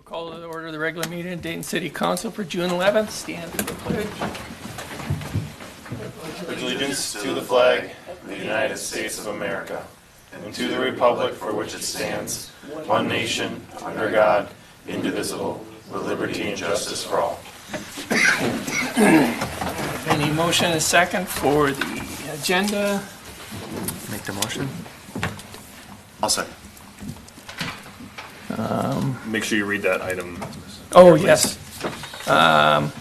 We'll call to order the regular meeting of Dayton City Council for June 11th. Stand for the pledge. Allegiance to the flag of the United States of America and to the republic for which it stands, one nation, under God, indivisible, with liberty and justice for all. Any motion and a second for the agenda? Make the motion. I'll second. Make sure you read that item. Oh, yes. Actually,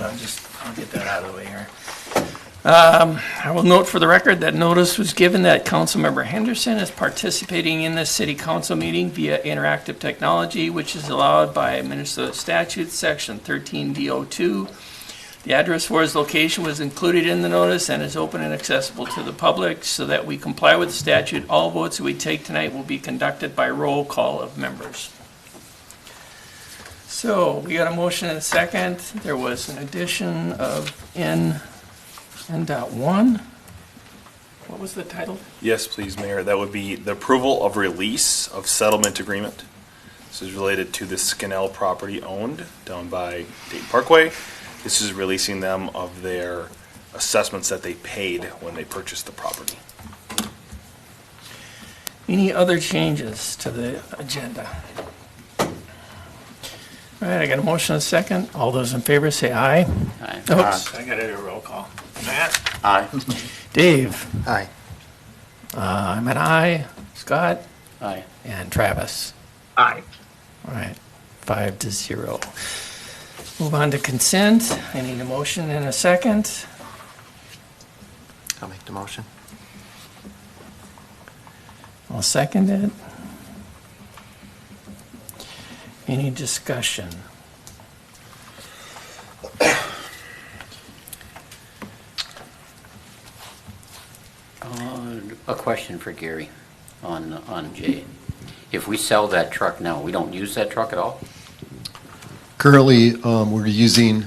I'll get that out of the way here. I will note for the record that notice was given that Councilmember Henderson is participating in this city council meeting via interactive technology, which is allowed by Minnesota statute section 13D02. The address for his location was included in the notice and is open and accessible to the public. So that we comply with the statute, all votes that we take tonight will be conducted by roll call of members. So we got a motion and a second. There was an addition of N.1. What was the title? Yes, please, Mayor. That would be the approval of release of settlement agreement. This is related to the Scannell property owned down by Dayton Parkway. This is releasing them of their assessments that they paid when they purchased the property. Any other changes to the agenda? All right, I got a motion and a second. All those in favor say aye. Aye. Oops, I got to do a roll call. Matt? Aye. Dave? Aye. I'm an aye. Scott? Aye. And Travis? Aye. All right, 5-0. Move on to consent. I need a motion and a second. I'll make the motion. I'll second it. Any discussion? A question for Gary on Jay. If we sell that truck now, we don't use that truck at all? Currently, we're using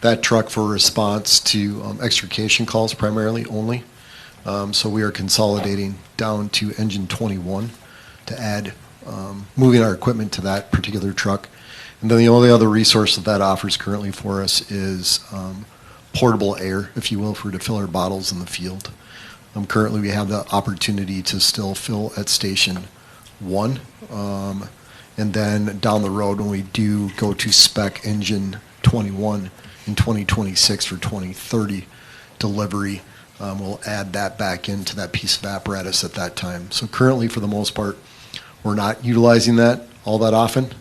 that truck for response to extrication calls primarily only. So we are consolidating down to engine 21 to add, moving our equipment to that particular truck. And then the only other resource that offers currently for us is portable air, if you will, to fill our bottles in the field. Currently, we have the opportunity to still fill at Station 1. And then down the road, when we do go to spec engine 21 in 2026 for 2030 delivery, we'll add that back into that piece of apparatus at that time. So currently, for the most part, we're not utilizing that all that often.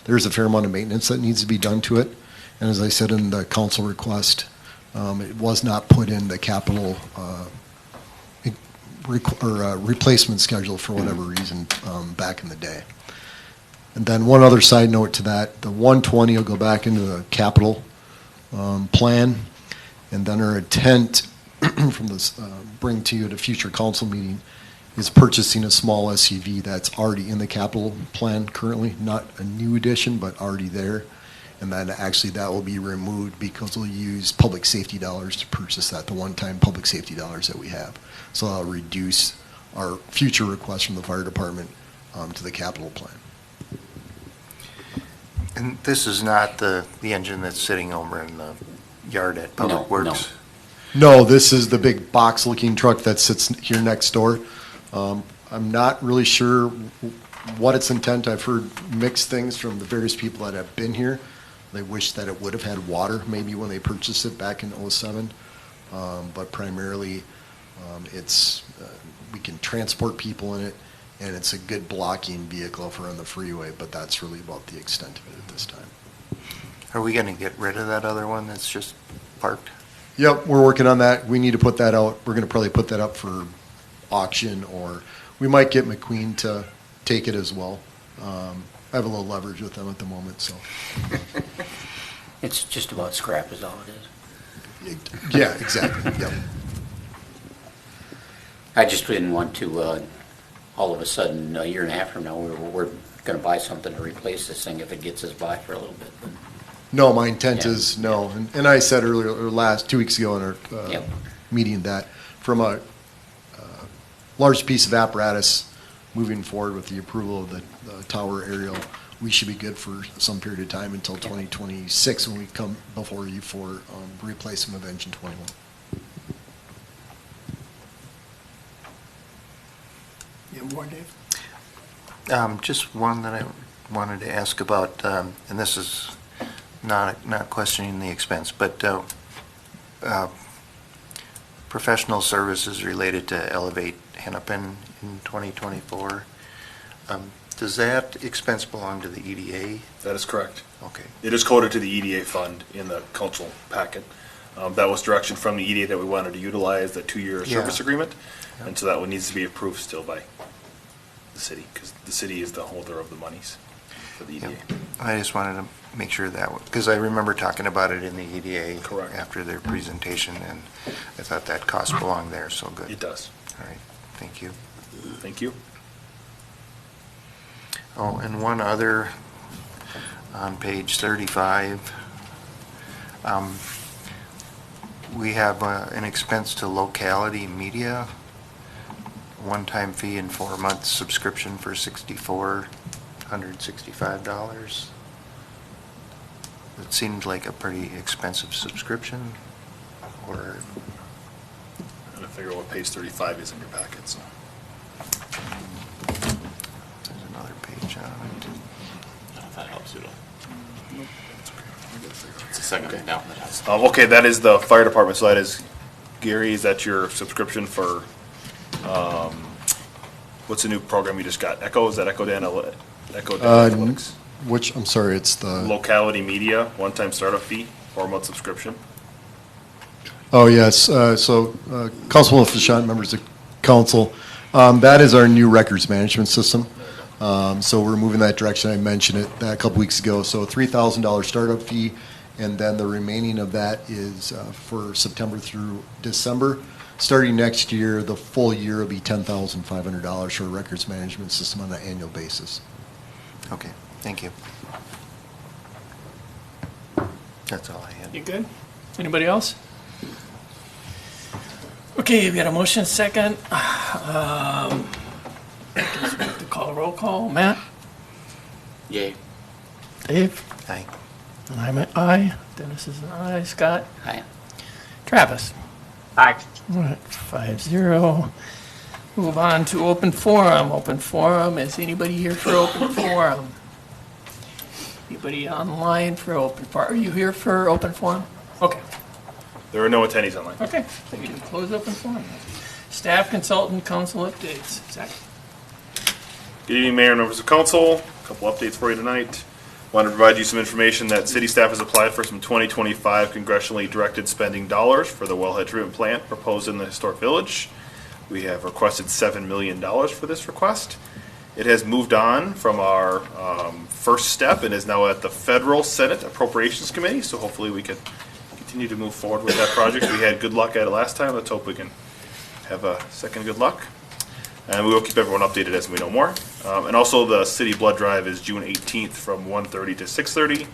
There's a fair amount of maintenance that needs to be done to it. And as I said in the council request, it was not put in the capital replacement schedule for whatever reason back in the day. And then one other side note to that, the 120 will go back into the capital plan, and then our intent from this bring to you at a future council meeting is purchasing a small SUV that's already in the capital plan currently, not a new addition, but already there. And then actually that will be removed because we'll use public safety dollars to purchase that, the one-time public safety dollars that we have. So that'll reduce our future request from the fire department to the capital plan. And this is not the engine that's sitting over in the yard at Public Works? No, this is the big box-looking truck that sits here next door. I'm not really sure what its intent. I've heard mixed things from the various people that have been here. They wish that it would have had water maybe when they purchased it back in '07, but primarily it's we can transport people in it, and it's a good blocking vehicle if we're on the freeway, but that's really about the extent of it at this time. Are we going to get rid of that other one that's just parked? Yep, we're working on that. We need to put that out. We're going to probably put that up for auction, or we might get McQueen to take it as well. I have a little leverage with them at the moment, so. It's just about scrap is all it is. Yeah, exactly, yep. I just didn't want to, all of a sudden, a year and a half from now, we're going to buy something to replace this thing if it gets us by for a little bit. But No, my intent Yeah. is no. And I said earlier, or 2 weeks ago in our Yep. meeting that from a large piece of apparatus moving forward with the approval of the tower aerial, we should be good for some period of time until 2026 when we come before you for replacement of engine 21. You have more, Dave? Just one that I wanted to ask about, and this is not questioning the expense, but professional services related to Elevate Hennepin in 2024. Does that expense belong to the EDA? That is correct. Okay. It is coded to the EDA fund in the council packet. That was direction from the EDA that we wanted to utilize the 2-year service agreement. Yep. And so that one needs to be approved still by the city, because the city is the holder of the monies for the EDA. Yep. I just wanted to make sure that, because I remember talking about it in the EDA Correct. after their presentation, and I thought that cost belonged there, so good. It does. All right, thank you. Thank you. Oh, and one other, on page 35, we have an expense to locality media, one-time fee and 4-month subscription for $6,465. It seemed like a pretty expensive subscription, or, I'm going to figure out what page 35 is in your packet, so. there's another page on it. If that helps you to. It's the second thing down that has. Okay, that is the fire department, so that is, Gary, is that your subscription for, what's the new program you just got? Echo, is that Echo Analytics? Which, I'm sorry, it's the, Locality media, one-time startup fee, 4-month subscription. oh, yes, Councilman Fischant, members of council, that is our new records management system. So we're moving that direction. I mentioned it a couple weeks ago. So $3,000 startup fee, and then the remaining of that is for September through December. Starting next year, the full year will be $10,500 for a records management system on an annual basis. Okay, thank you. That's all I had. You good? Anybody else? Okay, we got a motion second. To call a roll call. Matt? Yay. Dave? Aye. And I'm an aye. Dennis is an aye. Scott? Aye. Travis? Aye. All right, 5-0. Move on to open forum. Open forum, is anybody here for open forum? Anybody online for open forum? Are you here for open forum? Okay, There are no attendees online. okay, so you can close open forum. Staff consultant council updates. Zach? Good evening, Mayor and members of council. A couple updates for you tonight. Want to provide you some information that city staff has applied for some 2025 congressionally directed spending dollars for the wellhead treatment plant proposed in the historic village. We have requested $7 million for this request. It has moved on from our first step and is now at the Federal Senate Appropriations Committee, so hopefully we can continue to move forward with that project. We had good luck at it last time. Let's hope we can have a second good luck. And we will keep everyone updated as we know more. And also the city blood drive is June 18th from 1:30 to 6:30.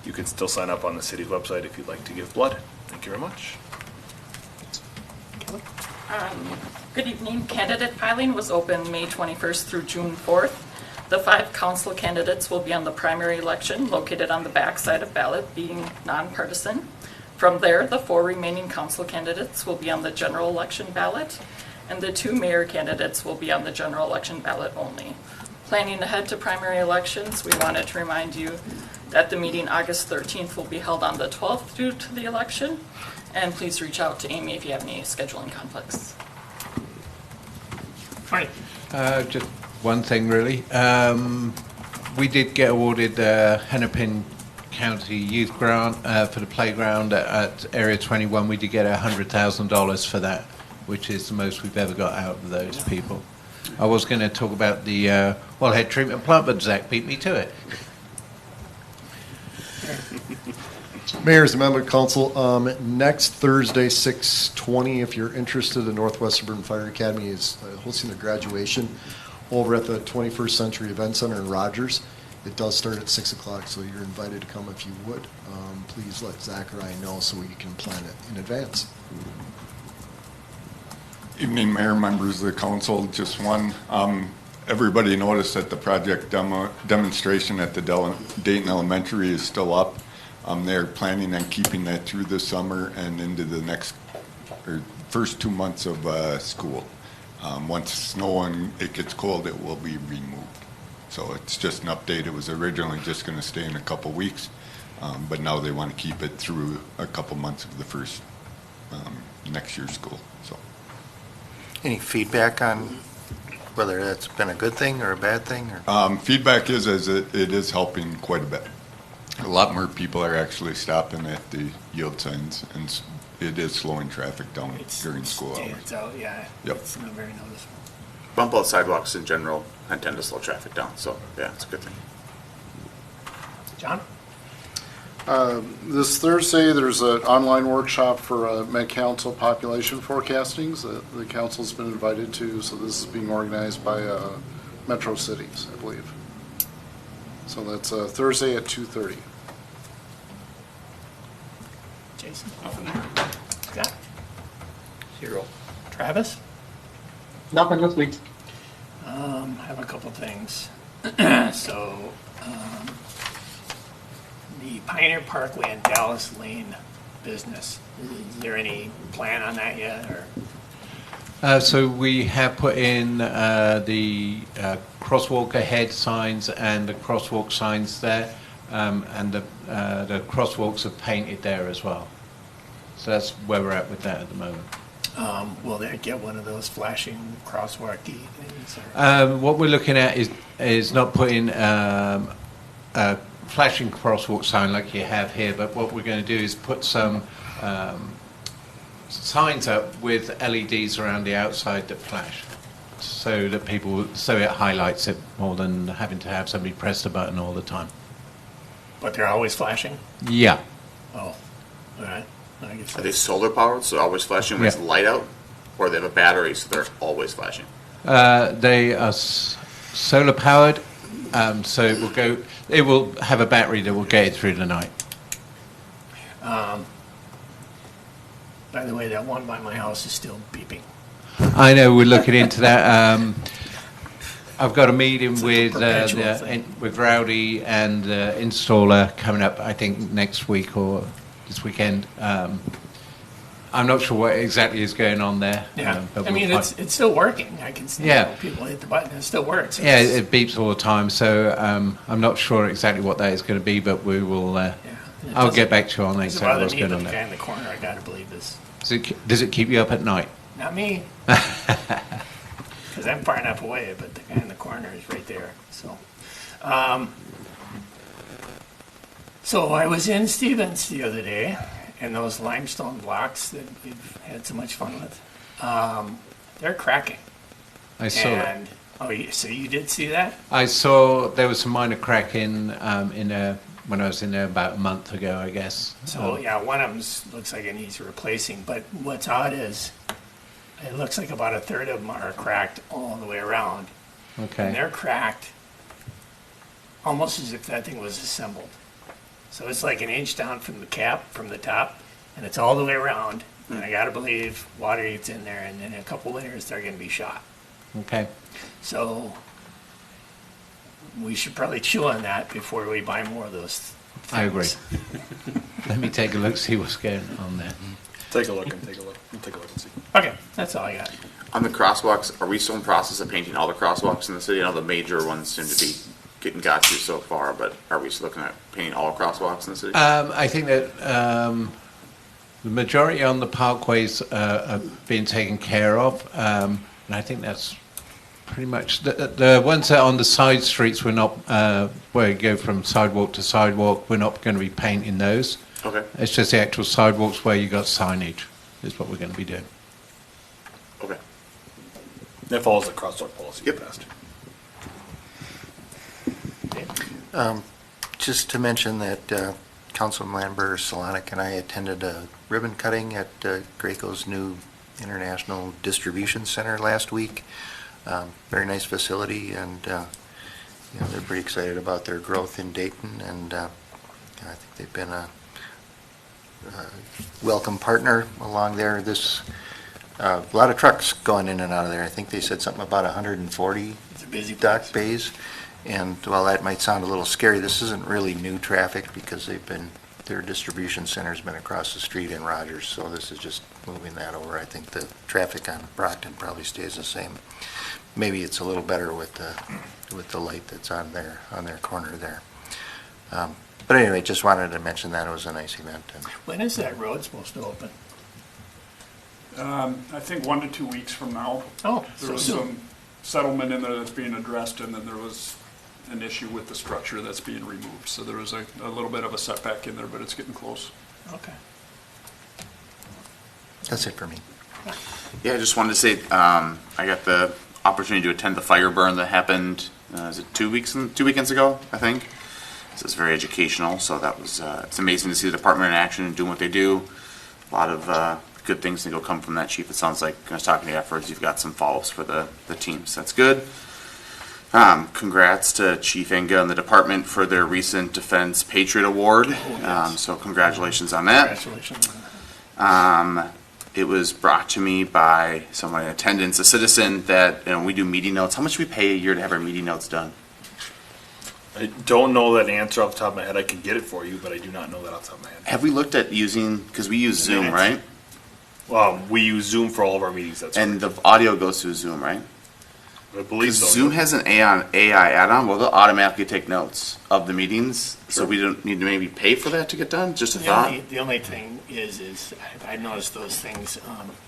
You can still sign up on the city's website if you'd like to give blood. Thank you very much. Good evening. Candidate filing was open May 21st through June 4th. The 5 council candidates will be on the primary election located on the back side of ballot, being nonpartisan. From there, the 4 remaining council candidates will be on the general election ballot, and the 2 mayor candidates will be on the general election ballot only. Planning ahead to primary elections, we wanted to remind you that the meeting August 13th will be held on the 12th due to the election, and please reach out to Amy if you have any scheduling conflicts. Right. Just one thing, really. We did get awarded Hennepin County Youth Grant for the playground at Area 21. We did get $100,000 for that, which is the most we've ever got out of those people. I was going to talk about the wellhead treatment plant, but Zach beat me to it. Mayor's and member of council, next Thursday, 6/20, if you're interested, the Northwest Suburban Fire Academy is hosting their graduation over at the 21st Century Event Center in Rogers. It does start at 6 o'clock, so you're invited to come if you would. Please let Zach or I know so we can plan it in advance. Evening, Mayor, members of the council. Just one, everybody noticed that the project demonstration at the Dayton Elementary is still up. They're planning on keeping that through the summer and into the first 2 months of school. Once snow and it gets cold, it will be removed. So it's just an update. It was originally just going to stay in a couple weeks, but now they want to keep it through a couple months of the first next year's school. So, Any feedback on whether that's been a good thing or a bad thing? Or? feedback is it is helping quite a bit. A lot more people are actually stopping at the yield signs, and it is slowing traffic down during school hours. Stands out, yeah. Yep. It's not very noticeable. Bump out sidewalks in general tend to slow traffic down, so yeah, it's a good thing. John? This Thursday, there's an online workshop for Met Council population forecastings that the council's been invited to, so this is being organized by Metro Cities, I believe. So that's Thursday at 2:30. Jason? Scott? Zero. Travis? Nothing this week. I have a couple things. So, the Pioneer Parkway and Dallas Lane business, is there any plan on that yet, or? So we have put in the crosswalk ahead signs and the crosswalk signs there, and the crosswalks are painted there as well. So that's where we're at with that at the moment. Will they get one of those flashing crosswalky things? Or? What we're looking at is not putting a flashing crosswalk sign like you have here, but what we're going to do is put some signs up with LEDs around the outside that flash, so that so it highlights it more than having to have somebody press the button all the time. But they're always flashing? Yeah. Oh, all right. I guess Are they solar powered, so they're always flashing when it's Yeah. light out? Or they have a battery, so they're always flashing? They are solar powered, so it will have a battery that will get it through the night. By the way, that one by my house is still beeping. I know, we're looking into that. I've got a meeting It's like with a perpetual thing. with Rowdy and the installer coming up, I think next week or this weekend. I'm not sure what exactly is going on there. Yeah, but I mean, we'll it's still working. I can see Yeah. people hit the button, it still works. yeah, It's- it beeps all the time, so I'm not sure exactly what that is going to be, but we will. yeah, it I'll doesn't- get back to you on doesn't exactly bother what's me, going but on the guy there. in the corner, I gotta believe this. Does it keep you up at night? Not me. Because I'm far enough away, but the guy in the corner is right there, so. So I was in Stevens the other day, and those limestone blocks that we've had so much fun with, they're cracking. I saw that. And, so you did see that? I saw there was some minor cracking in there when I was in there about a month ago, I guess. So, yeah, one of them looks like it needs replacing, but what's odd is, it looks like about a third of them are cracked all the way around. And Okay. they're cracked almost as if that thing was assembled. So it's like an inch down from the cap, from the top, and it's all the way around. And I gotta believe water gets in there, and in a couple winters, they're gonna be shot. Okay. So we should probably chew on that before we buy more of those things. I agree. Let me take a look, see what's going on there. Take a look and take a look. We'll take a look and see. Okay, that's all I got. On the crosswalks, are we still in process of painting all the crosswalks in the city? I know the major ones seem to be getting got to so far, but are we still looking at painting all crosswalks in the city? I think that the majority on the parkways are being taken care of, and I think that's pretty much the ones that are on the side streets. We're not where you go from sidewalk to sidewalk. We're not going to be painting those. Okay. It's just the actual sidewalks where you got signage is what we're going to be doing. Okay. That follows the crosswalk policy. Yep. Passed. Just to mention that Councilman Lambert, Solonic, and I attended a ribbon cutting at Graco's new International Distribution Center last week. Very nice facility, and they're pretty excited about their growth in Dayton, and I think they've been a welcome partner along there. A lot of trucks going in and out of there. I think they said something about 140. It's a busy dock place. bays. And while that might sound a little scary, this isn't really new traffic because their distribution center's been across the street in Rogers, so this is just moving that over. I think the traffic on Brockton probably stays the same. Maybe it's a little better with the light that's on their corner there. But anyway, just wanted to mention that it was a nice event. And When is that road supposed to open? I think 1 to 2 weeks from now. Oh, There so was soon. some settlement in there that's being addressed, and then there was an issue with the structure that's being removed. So there was a little bit of a setback in there, but it's getting close. Okay. that's it for me. Yeah, I just wanted to say, I got the opportunity to attend the fire burn that happened, is it 2 weekends ago, I think? So it's very educational, so that was, it's amazing to see the department in action and doing what they do. A lot of good things to come from that, Chief. It sounds like, I was talking to you afterwards, you've got some follow-ups for the team, so that's good. Congrats to Chief Inga and the department for their recent Defense Patriot Award. So congratulations on that. Congratulations. It was brought to me by someone in attendance, a citizen, that we do meeting notes. How much do we pay a year to have our meeting notes done? I don't know that answer off the top of my head. I can get it for you, but I do not know that off the top of my head. Have we looked at using, because we use Zoom, right? We use Zoom for all of our meetings. That's And the audio goes through Zoom, right? I believe so. Zoom has an AI add-on. Well, they'll automatically take notes of the meetings, so we don't need to maybe pay for that to get done. Just a thought. The only thing is I noticed those things,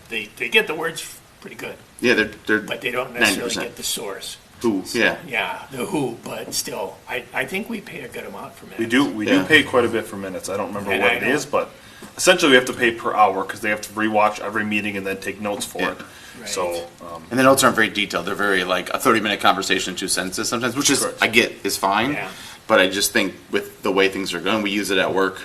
they get the words pretty good, Yeah, they're but they don't necessarily 90%. get the source. Who? Yeah. Yeah, the who, but still, I think we pay a good amount for minutes. We do Yeah. pay quite a bit for minutes. I don't remember And what I it don't- is, but essentially we have to pay per hour because they have to rewatch every meeting and then take notes for Yeah. it. Right. So, And the notes aren't very detailed. They're very like a 30-minute conversation, 2 sentences sometimes, which is, Correct. I get, is fine. Yeah. But I just think with the way things are going, we use it at work.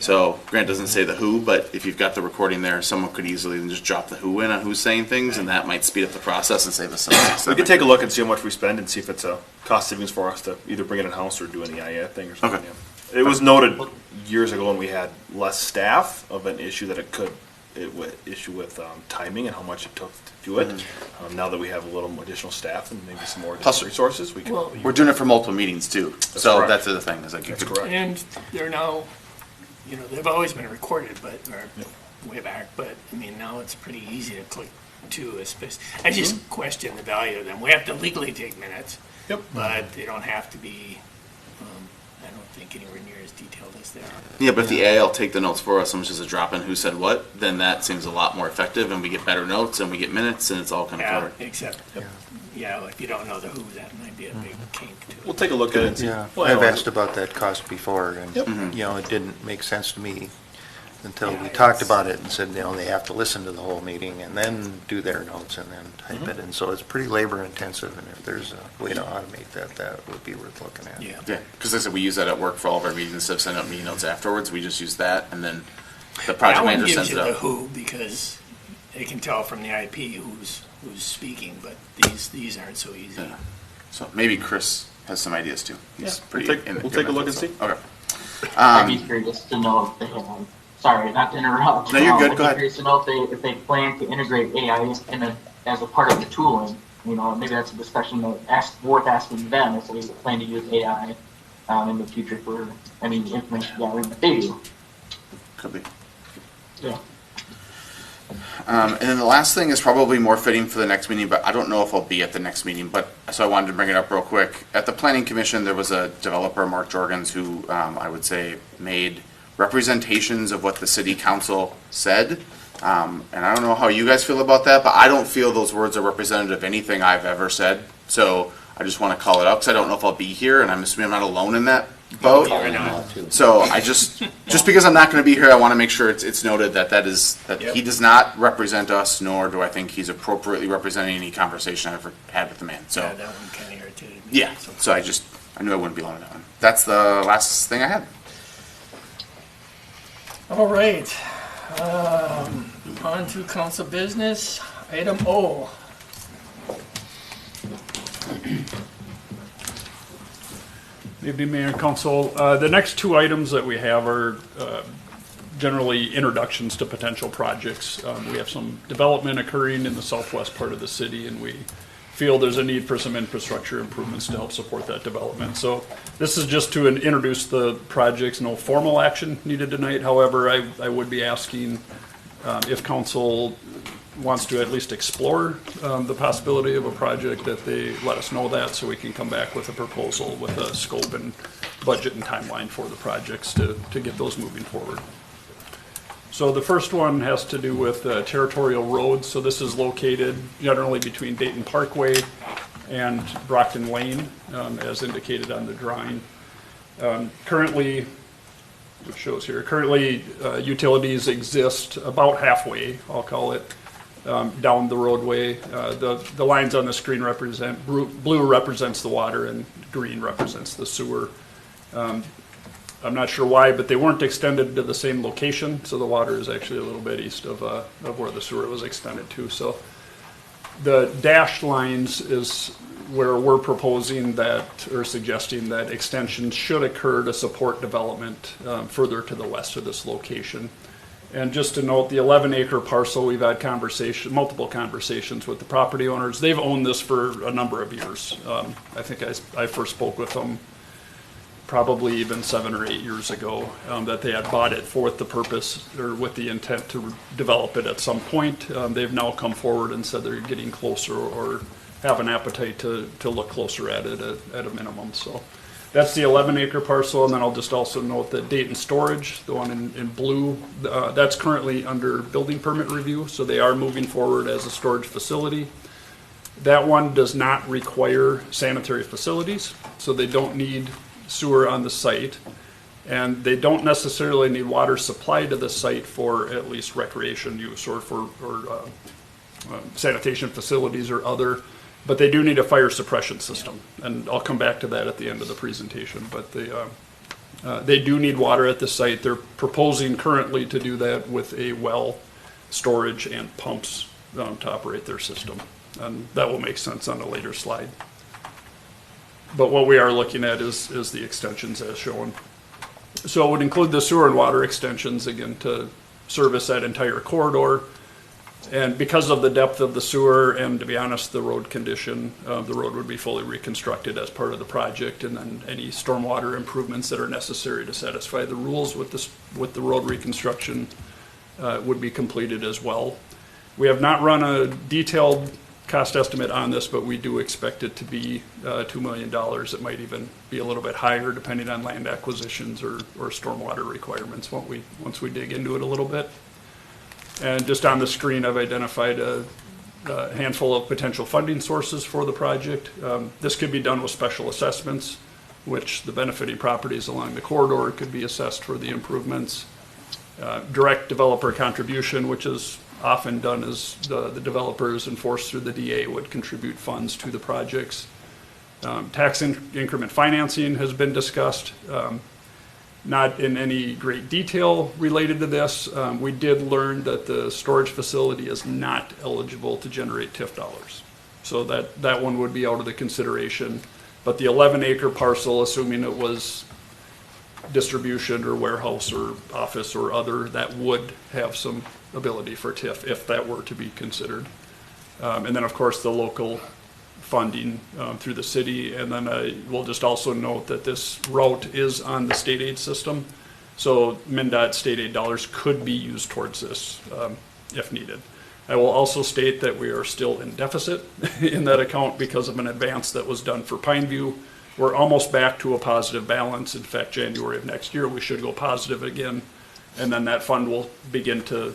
So Grant doesn't say the who, but if you've got the recording there, someone could easily then just drop the who in on who's saying things, and that might speed up the process and save us some minutes. we could take a look and see how much we spend and see if it's a cost savings for us to either bring it in-house or do an EIA thing or something. Okay. Yeah. It was noted years ago when we had less staff of an issue that it would issue with timing and how much it took to do it. Now that we have a little additional staff and maybe some more Plus- resources, we can. Well, We're doing it for multiple meetings too. So correct. that's the other thing. Is like you That's could, correct. And they're now, they've always been recorded, but, or way back, but, I mean, now it's pretty easy to click to, especially, I just question the value of them. We have to legally take minutes. Yep. But they don't have to be, I don't think anywhere near as detailed as they are. Yeah, but if the AI will take the notes for us, someone's just a drop in who said what, then that seems a lot more effective, and we get better notes, and we get minutes, and it's all kind of Yeah, covered. except, if you don't know the who, that might be a big kink to it. We'll take a look at it and see. Yeah, Well, I've I know- asked about that cost before, and, Yep. it didn't make sense to me until Yeah, we talked it's- about it and said, they have to listen to the whole meeting and then do their notes and then type it. And so it's pretty labor intensive, and if there's a way to automate that, that would be worth looking at. Yeah. Yeah, because like I said, we use that at work for all of our meetings. Instead of sending out meeting notes afterwards, we just use that, and then the project That one manager gives sends you it the out. who, because they can tell from the IP who's speaking, but these aren't so easy. Yeah. So maybe Chris has some ideas too. He's Yeah, pretty. we'll take a look and see. Okay. I'd be curious to know if they have, sorry, not to interrupt. No, you're good. I'd Go be ahead. curious to know if they plan to integrate AI as a part of the tooling. Maybe that's a discussion worth asking them if they plan to use AI in the future for, information gathering that they do. Could be. Yeah. And then the last thing is probably more fitting for the next meeting, but I don't know if I'll be at the next meeting, so I wanted to bring it up real quick. At the Planning Commission, there was a developer, Mark Jorgens, who I would say made representations of what the city council said. And I don't know how you guys feel about that, but I don't feel those words are representative of anything I've ever said. So I just want to call it out because I don't know if I'll be here, and I'm assuming I'm not alone in that boat. So I just because I'm not going to be here, I want to make sure it's noted that he does not represent us, nor do I think he's appropriately representing any conversation I've ever had with the man. So Yeah, that one kind of irritated me. yeah, so I knew I wouldn't be alone on that one. That's the last thing I had. All right, on to council business, item O. Good evening, Mayor and Council. The next 2 items that we have are generally introductions to potential projects. We have some development occurring in the southwest part of the city, and we feel there's a need for some infrastructure improvements to help support that development. So this is just to introduce the projects, no formal action needed tonight. However, I would be asking if council wants to at least explore the possibility of a project, that they let us know that, so we can come back with a proposal with a scope and budget and timeline for the projects to get those moving forward. So the first one has to do with Territorial Road. So this is located generally between Dayton Parkway and Brockton Lane, as indicated on the drawing. Currently, which shows here, utilities exist about halfway, I'll call it, down the roadway. The lines on the screen represent, blue represents the water and green represents the sewer. I'm not sure why, but they weren't extended to the same location, so the water is actually a little bit east of where the sewer was extended to. So the dashed lines is where we're proposing that, or suggesting that extensions should occur to support development further to the west of this location. And just to note, the 11-acre parcel, we've had multiple conversations with the property owners. They've owned this for a number of years. I think I first spoke with them probably even 7 or 8 years ago, that they had bought it for the purpose, or with the intent to develop it at some point. They've now come forward and said they're getting closer, or have an appetite to look closer at it at a minimum. So that's the 11-acre parcel. And then I'll just also note that Dayton Storage, the one in blue, that's currently under building permit review, so they are moving forward as a storage facility. That one does not require sanitary facilities, so they don't need sewer on the site, and they don't necessarily need water supply to the site for at least recreation use, or for sanitation facilities or other, but they do need a fire suppression system, and I'll come back to that at the end of the presentation. But they do need water at the site. They're proposing currently to do that with a well, storage, and pumps to operate their system, and that will make sense on a later slide. But what we are looking at is the extensions as shown. So it would include the sewer and water extensions, again, to service that entire corridor. And because of the depth of the sewer and, to be honest, the road condition, the road would be fully reconstructed as part of the project, and then any stormwater improvements that are necessary to satisfy the rules with the road reconstruction would be completed as well. We have not run a detailed cost estimate on this, but we do expect it to be $2 million. It might even be a little bit higher depending on land acquisitions or stormwater requirements once we dig into it a little bit. And just on the screen, I've identified a handful of potential funding sources for the project. This could be done with special assessments, which the benefiting properties along the corridor could be assessed for the improvements. Direct developer contribution, which is often done as the developers enforced through the DA would contribute funds to the projects. Tax increment financing has been discussed. Not in any great detail related to this. We did learn that the storage facility is not eligible to generate TIF dollars. So that one would be out of the consideration. But the 11-acre parcel, assuming it was distribution or warehouse or office or other, that would have some ability for TIF if that were to be considered. And then, of course, the local funding through the city. And then I will just also note that this route is on the state aid system. So MnDOT state aid dollars could be used towards this if needed. I will also state that we are still in deficit in that account because of an advance that was done for Pineview. We're almost back to a positive balance. In fact, January of next year, we should go positive again. And then that fund will begin to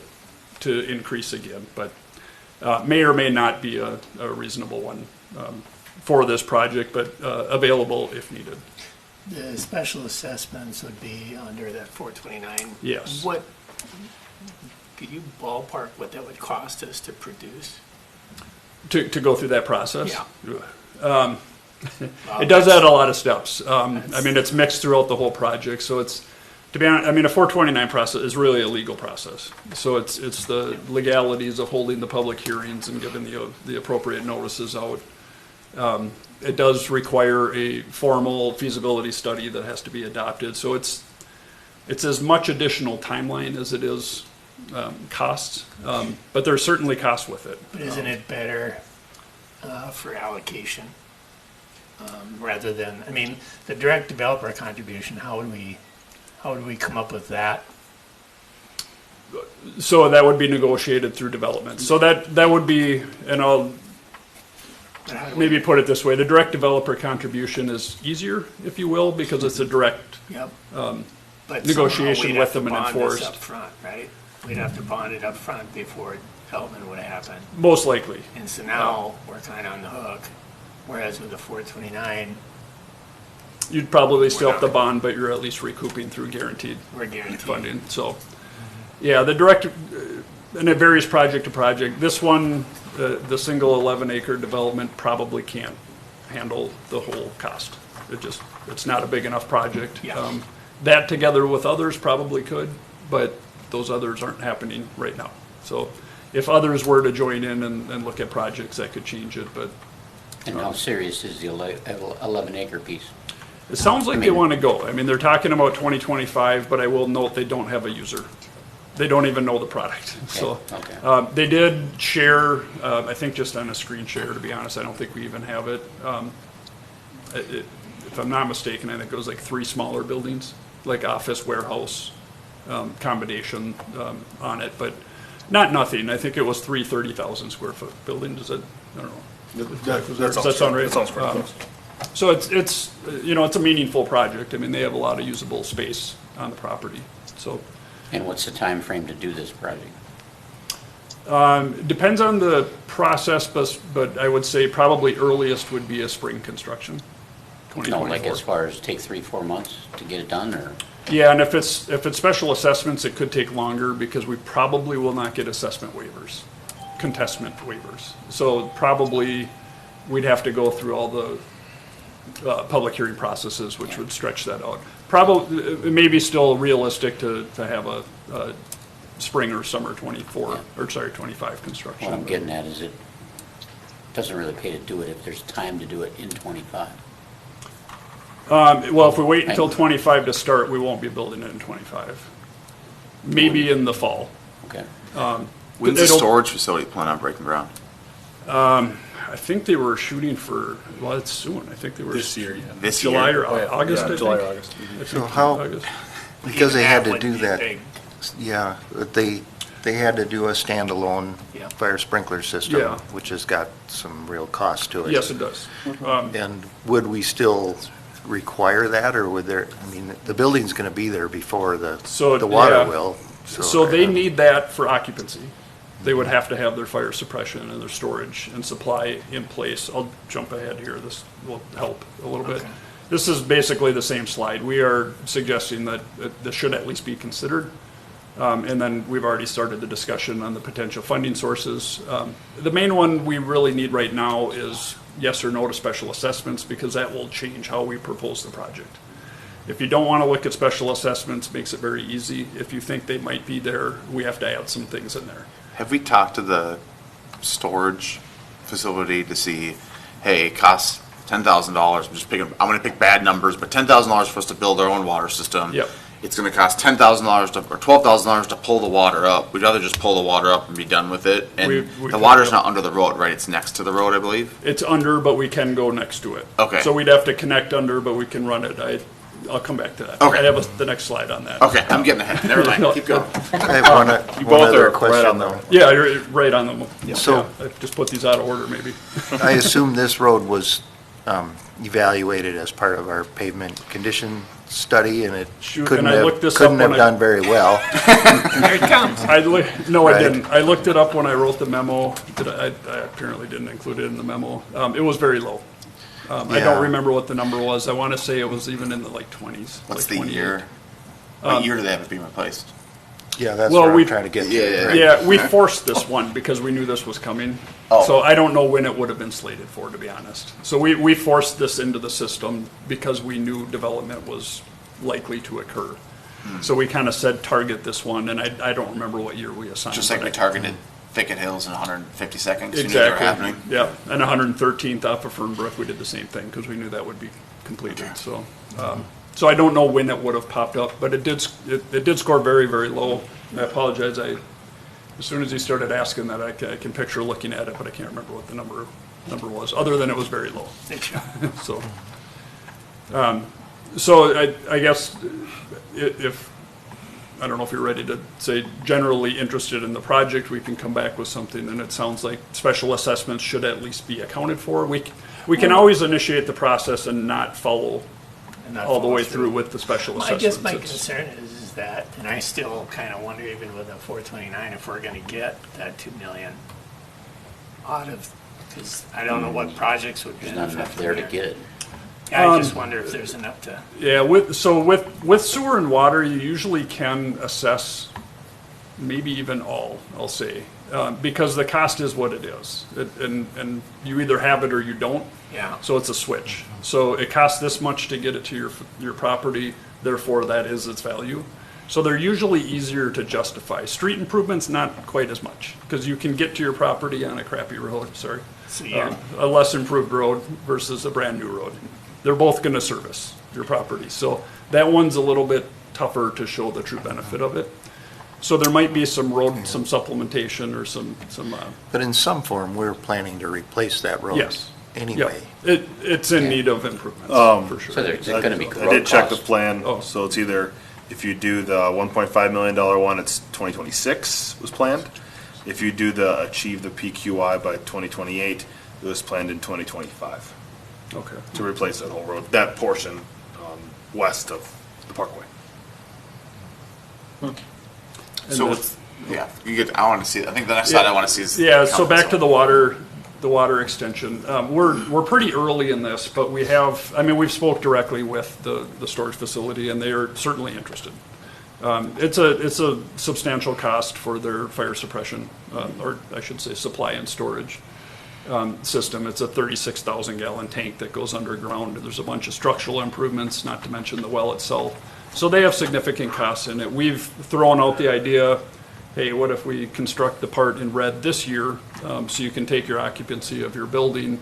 increase again. But may or may not be a reasonable one for this project, but available if needed. The special assessments would be under that 429. Yes. What, could you ballpark what that would cost us to produce? To go through that process? Yeah. It does add a lot of steps. I mean, it's mixed throughout the whole project, so it's, to be honest, I mean, a 429 process is really a legal process. So it's the legalities of holding the public hearings and giving the appropriate notices out. It does require a formal feasibility study that has to be adopted. So it's as much additional timeline as it is costs, but there's certainly costs with it. But isn't it better for allocation. Rather than, I mean, the direct developer contribution, how would we come up with that? So that would be negotiated through development. So that would be, and I'll maybe put it this way, the direct developer contribution is easier, if you will, because it's a direct Yep. But negotiation somehow we'd with have to them and bond this enforced. up front, right? We'd have to bond it up front before development would happen. Most likely. And so now we're kind of on the hook, whereas with the 429, You'd probably still have not- to bond, but you're at least recouping through guaranteed we're guaranteed. funding. So, yeah, the direct, and it varies project to project. This one, the single 11-acre development probably can't handle the whole cost. It's not a big enough project. Yeah. That together with others probably could, but those others aren't happening right now. So if others were to join in and look at projects, that could change it, but And how serious is the 11-acre piece? it sounds like they want to go. I mean, they're talking about 2025, but I will note they don't have a user. They don't even know the product. So Okay. they did share, I think just on a screen share, to be honest. I don't think we even have it. If I'm not mistaken, I think it was like 3 smaller buildings, like office, warehouse, combination on it, but not nothing. I think it was 3 30,000 square foot buildings. Does it, I don't know. Does that sound right? That sounds pretty close. So it's you know, it's a meaningful project. I mean, they have a lot of usable space on the property. So And what's the time frame to do this project? depends on the process, but I would say probably earliest would be a spring construction, No, 2024. like as far as take 3-4 months to get it done, or? Yeah, and if it's special assessments, it could take longer because we probably will not get assessment waivers, contestment waivers. So probably we'd have to go through all the public hearing processes, which would stretch that out. Probably, it may be still realistic to have a spring or summer 24, or sorry, 25 construction. What I'm getting at is it doesn't really pay to do it if there's time to do it in 25. Well, if we wait until 25 to start, we won't be building it in 25. Maybe in the fall. Okay. When's They the don't- storage facility plan on breaking ground? I think they were shooting for, well, it's soon. I think they were. This year, yeah. This July year? or August, I think. July or August. I think So how- August. Because they had to Would do be that, big. yeah, but they had to do a standalone Yeah. fire sprinkler system, Yeah. which has got some real cost to it. Yes, it does. And would we still require that, or would there, I mean, the building's gonna be there before the So, water yeah. will. So they need that for occupancy. They would have to have their fire suppression and their storage and supply in place. I'll jump ahead here. This will help a little bit. Okay. This is basically the same slide. We are suggesting that this should at least be considered. And then we've already started the discussion on the potential funding sources. The main one we really need right now is yes or no to special assessments, because that will change how we propose the project. If you don't want to look at special assessments, makes it very easy. If you think they might be there, we have to add some things in there. Have we talked to the storage facility to see, hey, it costs $10,000, I'm gonna pick bad numbers, but $10,000 for us to build our own water system. Yep. It's gonna cost $10,000 or $12,000 to pull the water up. We'd rather just pull the water up and be done with it. And We the could, water's yeah. not under the road, right? It's next to the road, I believe. It's under, but we can go next to it. Okay. So we'd have to connect under, but we can run it. I'll come back to that. Okay. I have the next slide on that. Okay, I'm getting ahead. Never mind. Keep going. I have one both are other right question on though. Yeah, you're right on them. So- Yeah, I just put these out of order maybe. I assume this road was evaluated as part of our pavement condition study, and it Shoot, couldn't and I have, looked this couldn't up have when I- done very well. Here it comes. No, I Right. didn't. I looked it up when I wrote the memo. I apparently didn't include it in the memo. It was very low. I Yeah. don't remember what the number was. I want to say it was even in the like 20s. What's like the 28. year? What year do they have it being replaced? Yeah, that's Well, what we- I'm trying to get to. Yeah, right? Yeah, we forced this one because we knew this was coming. Oh. So I don't know when it would have been slated for, to be honest. So we forced this into the system because we knew development was likely to occur. So we kind of said target this one, and I don't remember what year we assigned. Just like but we I- targeted Thicket Hills in 152nd, 'cause we knew they were Exactly. happening. Yeah, and 113th off of Fernbrook, we did the same thing because we knew that would be completed. So, so I don't know when it would have popped up, but it did score very, very low. I apologize. As soon as he started asking that, I can picture looking at it, but I can't remember what the number number was, other than it was very low. So, so I guess if, I don't know if you're ready to say generally interested in the project, we can come back with something, and it sounds like special assessments should at least be accounted for. We can always initiate the process and not follow all the way through with the special Well, I assessments. guess my concern is that, and I still kind of wonder even with a 429, if we're going to get that 2 million out of, because I don't know what projects would There's benefit. not enough there to get it. I just wonder if there's enough to. Yeah, with sewer and water, you usually can assess maybe even all, I'll say, because the cost is what it is. And you either have it or you don't. Yeah. So it's a switch. So it costs this much to get it to your property, therefore that is its value. So they're usually easier to justify. Street improvements, not quite as much, because you can get to your property on a crappy road, sorry. So you're- A less improved road versus a brand new road. They're both gonna service your property. So that one's a little bit tougher to show the true benefit of it. So there might be some road, some supplementation or some. But in some form, we're planning to replace that road Yes. anyway. Yep. It's in need of improvements, for sure. So there's going to be I road did check the costs. plan, Oh. so it's either, if you do the $1.5 million one, it's 2026 was planned. If you do the achieve the PQI by 2028, it was planned in 2025 Okay. to replace that whole road, that portion west of the Parkway. So it's, yeah, you get, I want to see, I think the next slide I want to see is. Yeah, so back to the water extension. We're pretty early in this, but we have, I mean, we've spoke directly with the storage facility, and they are certainly interested. It's a substantial cost for their fire suppression, or I should say, supply and storage system. It's a 36,000 gallon tank that goes underground. There's a bunch of structural improvements, not to mention the well itself. So they have significant costs in it. We've thrown out the idea, hey, what if we construct the part in red this year, so you can take your occupancy of your building,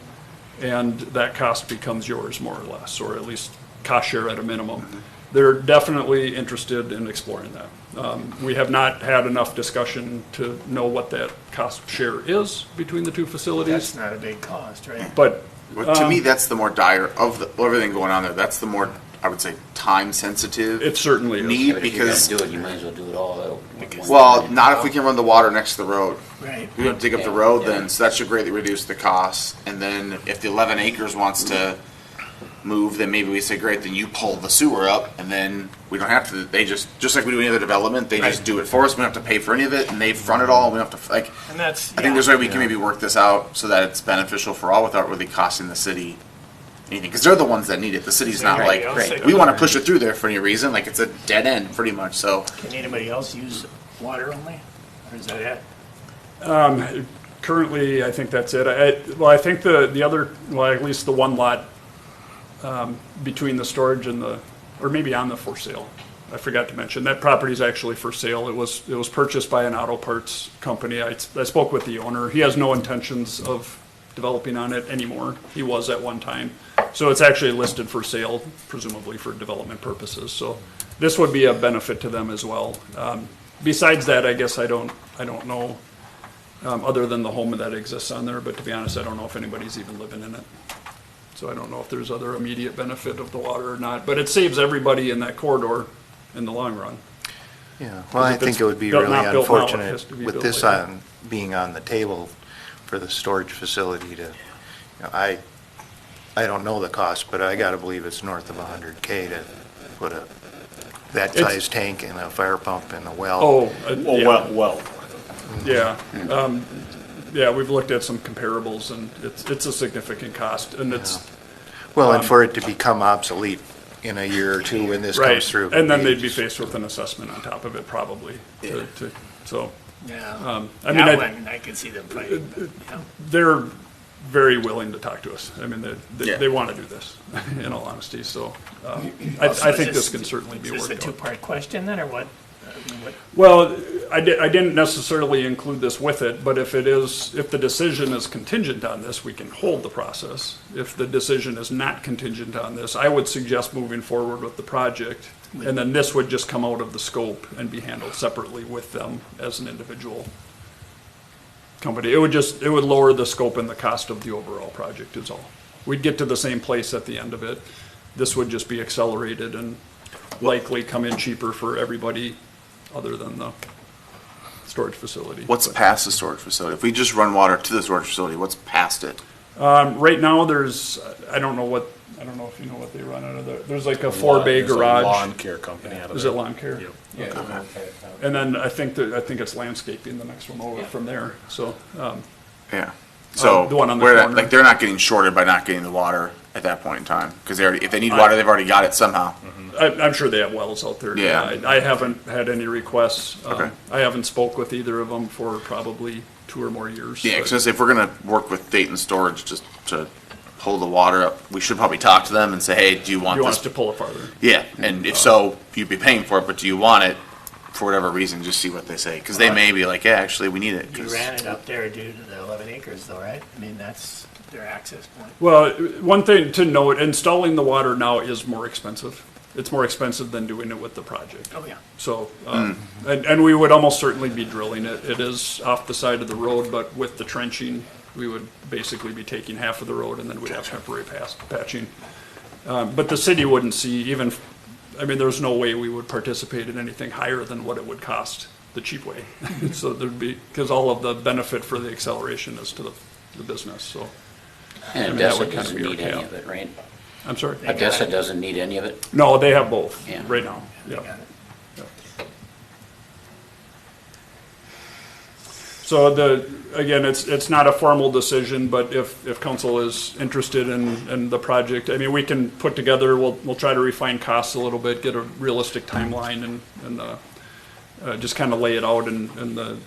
and that cost becomes yours more or less, or at least cost share at a minimum. They're definitely interested in exploring that. We have not had enough discussion to know what that cost share is between the two facilities, That's not a big cost, right? but Well, to me, that's the more dire of everything going on there. That's the more, I would say, time sensitive. it certainly is. Need But if you're going because, to do it, you might as well do it all out. well, not if we can run the water next to the road. Right. We don't dig up the road then, so that should greatly reduce the costs. And then if the 11 acres wants to move, then maybe we say, great, then you pull the sewer up, and then we don't have to, they just like we do any other development, they just do it for us. We don't have to pay for any of it, and they front it all, and we don't have to, like, And that's, I think there's a way we can maybe work this out so that it's beneficial for all without really costing the city anything, because they're the ones that need it. The city's not Right, like, right. we want to push it through there for any reason, like it's a dead end pretty much, so. Can anybody else use water only? Or is that it? Currently, I think that's it. I think the other, well, at least the one lot between the storage and or maybe on the for sale. I forgot to mention, that property is actually for sale. It was purchased by an auto parts company. I spoke with the owner. He has no intentions of developing on it anymore. He was at one time. So it's actually listed for sale, presumably for development purposes. So this would be a benefit to them as well. Besides that, I guess I don't know, other than the home that exists on there, but to be honest, I don't know if anybody's even living in it. So I don't know if there's other immediate benefit of the water or not, but it saves everybody in that corridor in the long run. Yeah, well, I If it's think it would be built- really not built now, it has unfortunate to be with built this later. being on the table for the storage facility to, I don't know the cost, but I gotta believe it's north of 100K to put that It's- size tank and a fire pump and a well. Oh, Oh, yeah. well, Yeah, yeah, we've looked at some comparables, and it's a significant cost, and it's, Well, and for it to become obsolete in a year or two when this right, comes through. and then they'd be faced with an assessment on top of it, probably, so, Yeah. I mean, That one, I could see them fighting. Yeah. they're very willing to talk to us. I mean, Yeah. they want to do this, in all honesty, so, I think this can certainly be Is worked this a out. two-part question then, or what? Well, I didn't necessarily include this with it, but if the decision is contingent on this, we can hold the process. If the decision is not contingent on this, I would suggest moving forward with the project, and then this would just come out of the scope and be handled separately with them as an individual company. It would lower the scope and the cost of the overall project is all. We'd get to the same place at the end of it. This would just be accelerated and likely come in cheaper for everybody other than the storage facility. What's past the storage facility? If we just run water to the storage facility, what's past it? Right now, there's, I don't know if you know what they run out of there. There's like a 4-bay There's a garage. lawn care company out of Is there. it lawn care? Yep. Yeah. And then I think it's landscaping, the next one over from there, so, Yeah. So the one on the where that, corner. like they're not getting shorted by not getting the water at that point in time because if they need water, they've already got it somehow. I'm sure they have wells out there. Yeah. I haven't had any requests. Okay. I haven't spoke with either of them for probably 2 or more years. Yeah, but- because if we're gonna work with Dayton Storage just to hold the water up, we should probably talk to them and say, hey, do you want You want this? us to pull it farther? Yeah, and if so, you'd be paying for it, but do you want it? For whatever reason, just see what they say, because they may be like, yeah, actually, we need it. You 'cause- ran it up there due to the 11 acres though, right? I mean, that's their access point. Well, one thing to note, installing the water now is more expensive. It's more expensive than doing it with the project. Oh, yeah. So, and we would almost certainly be drilling it. It is off the side of the road, but with the trenching, we would basically be taking half of the road and then we'd have temporary patching. But the city wouldn't see even, I mean, there's no way we would participate in anything higher than what it would cost the cheap way. So there'd be, because all of the benefit for the acceleration is to the business, so. I And mean, that Odessa would kinda doesn't be our need any cap. of it, right? I'm sorry? Odessa doesn't need any of it? No, they have both Yeah. right now, yeah. Got it. So again, it's not a formal decision, but if council is interested in the project, I mean, we can put together, we'll try to refine costs a little bit, get a realistic timeline and just kind of lay it out and the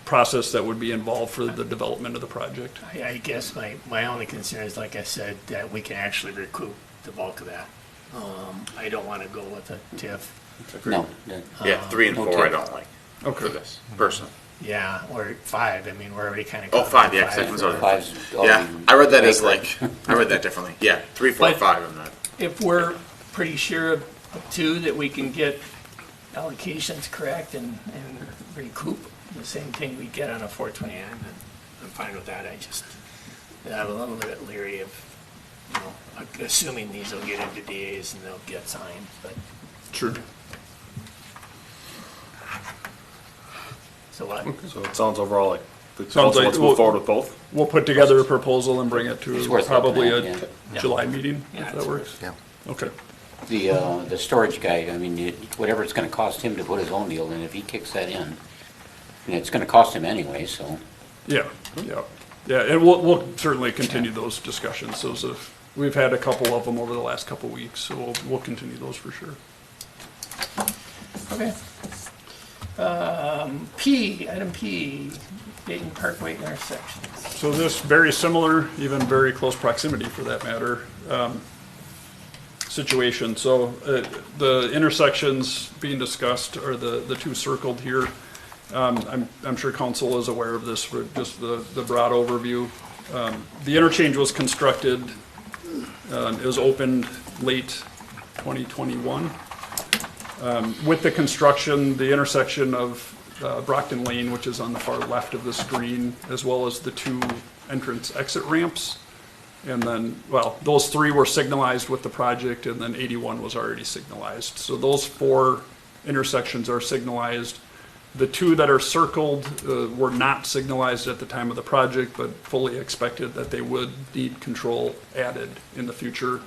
process that would be involved for the development of the project. I guess my only concern is, like I said, that we can actually recoup the bulk of that. I don't want to go with a TIF. No. Yeah, 3 and No 4 I tip. don't like for Okay. this, personally. Yeah, or 5. I mean, we're already kind of. Oh, 5, yeah, 'cause that comes out of- Five's Yeah, already I read that as acre. like, I read that differently. Yeah, 3, 4, But- 5, I'm not. If we're pretty sure of 2 that we can get allocations correct and recoup the same thing we get on a 429, then I'm fine with that. I'm a little bit leery of, assuming these will get into DAs and they'll get signed, but, Sure. so what? So it sounds overall like the Sounds council like wants to we'll- move forward with both. We'll put together a proposal and bring it It's to worth probably looking a at, yeah. July meeting, Yeah, if it's that works. Yeah. Okay. The storage guy, I mean, whatever it's gonna cost him to put his own deal in, if he kicks that in, and it's gonna cost him anyway, so. Yeah, yeah, and we'll certainly continue those discussions. We've had a couple of them over the last couple of weeks, so we'll continue those for sure. Okay. Item P, Dayton Parkway intersections. So this very similar, even very close proximity for that matter, situation. So the intersections being discussed are the 2 circled here. I'm sure council is aware of this for just the broad overview. The interchange was constructed, it was opened late 2021. With the construction, the intersection of Brockton Lane, which is on the far left of the screen, as well as the 2 entrance-exit ramps. And then, well, those 3 were signalized with the project, and then 81 was already signalized. So those 4 intersections are signalized. The 2 that are circled were not signalized at the time of the project, but fully expected that they would need control added in the future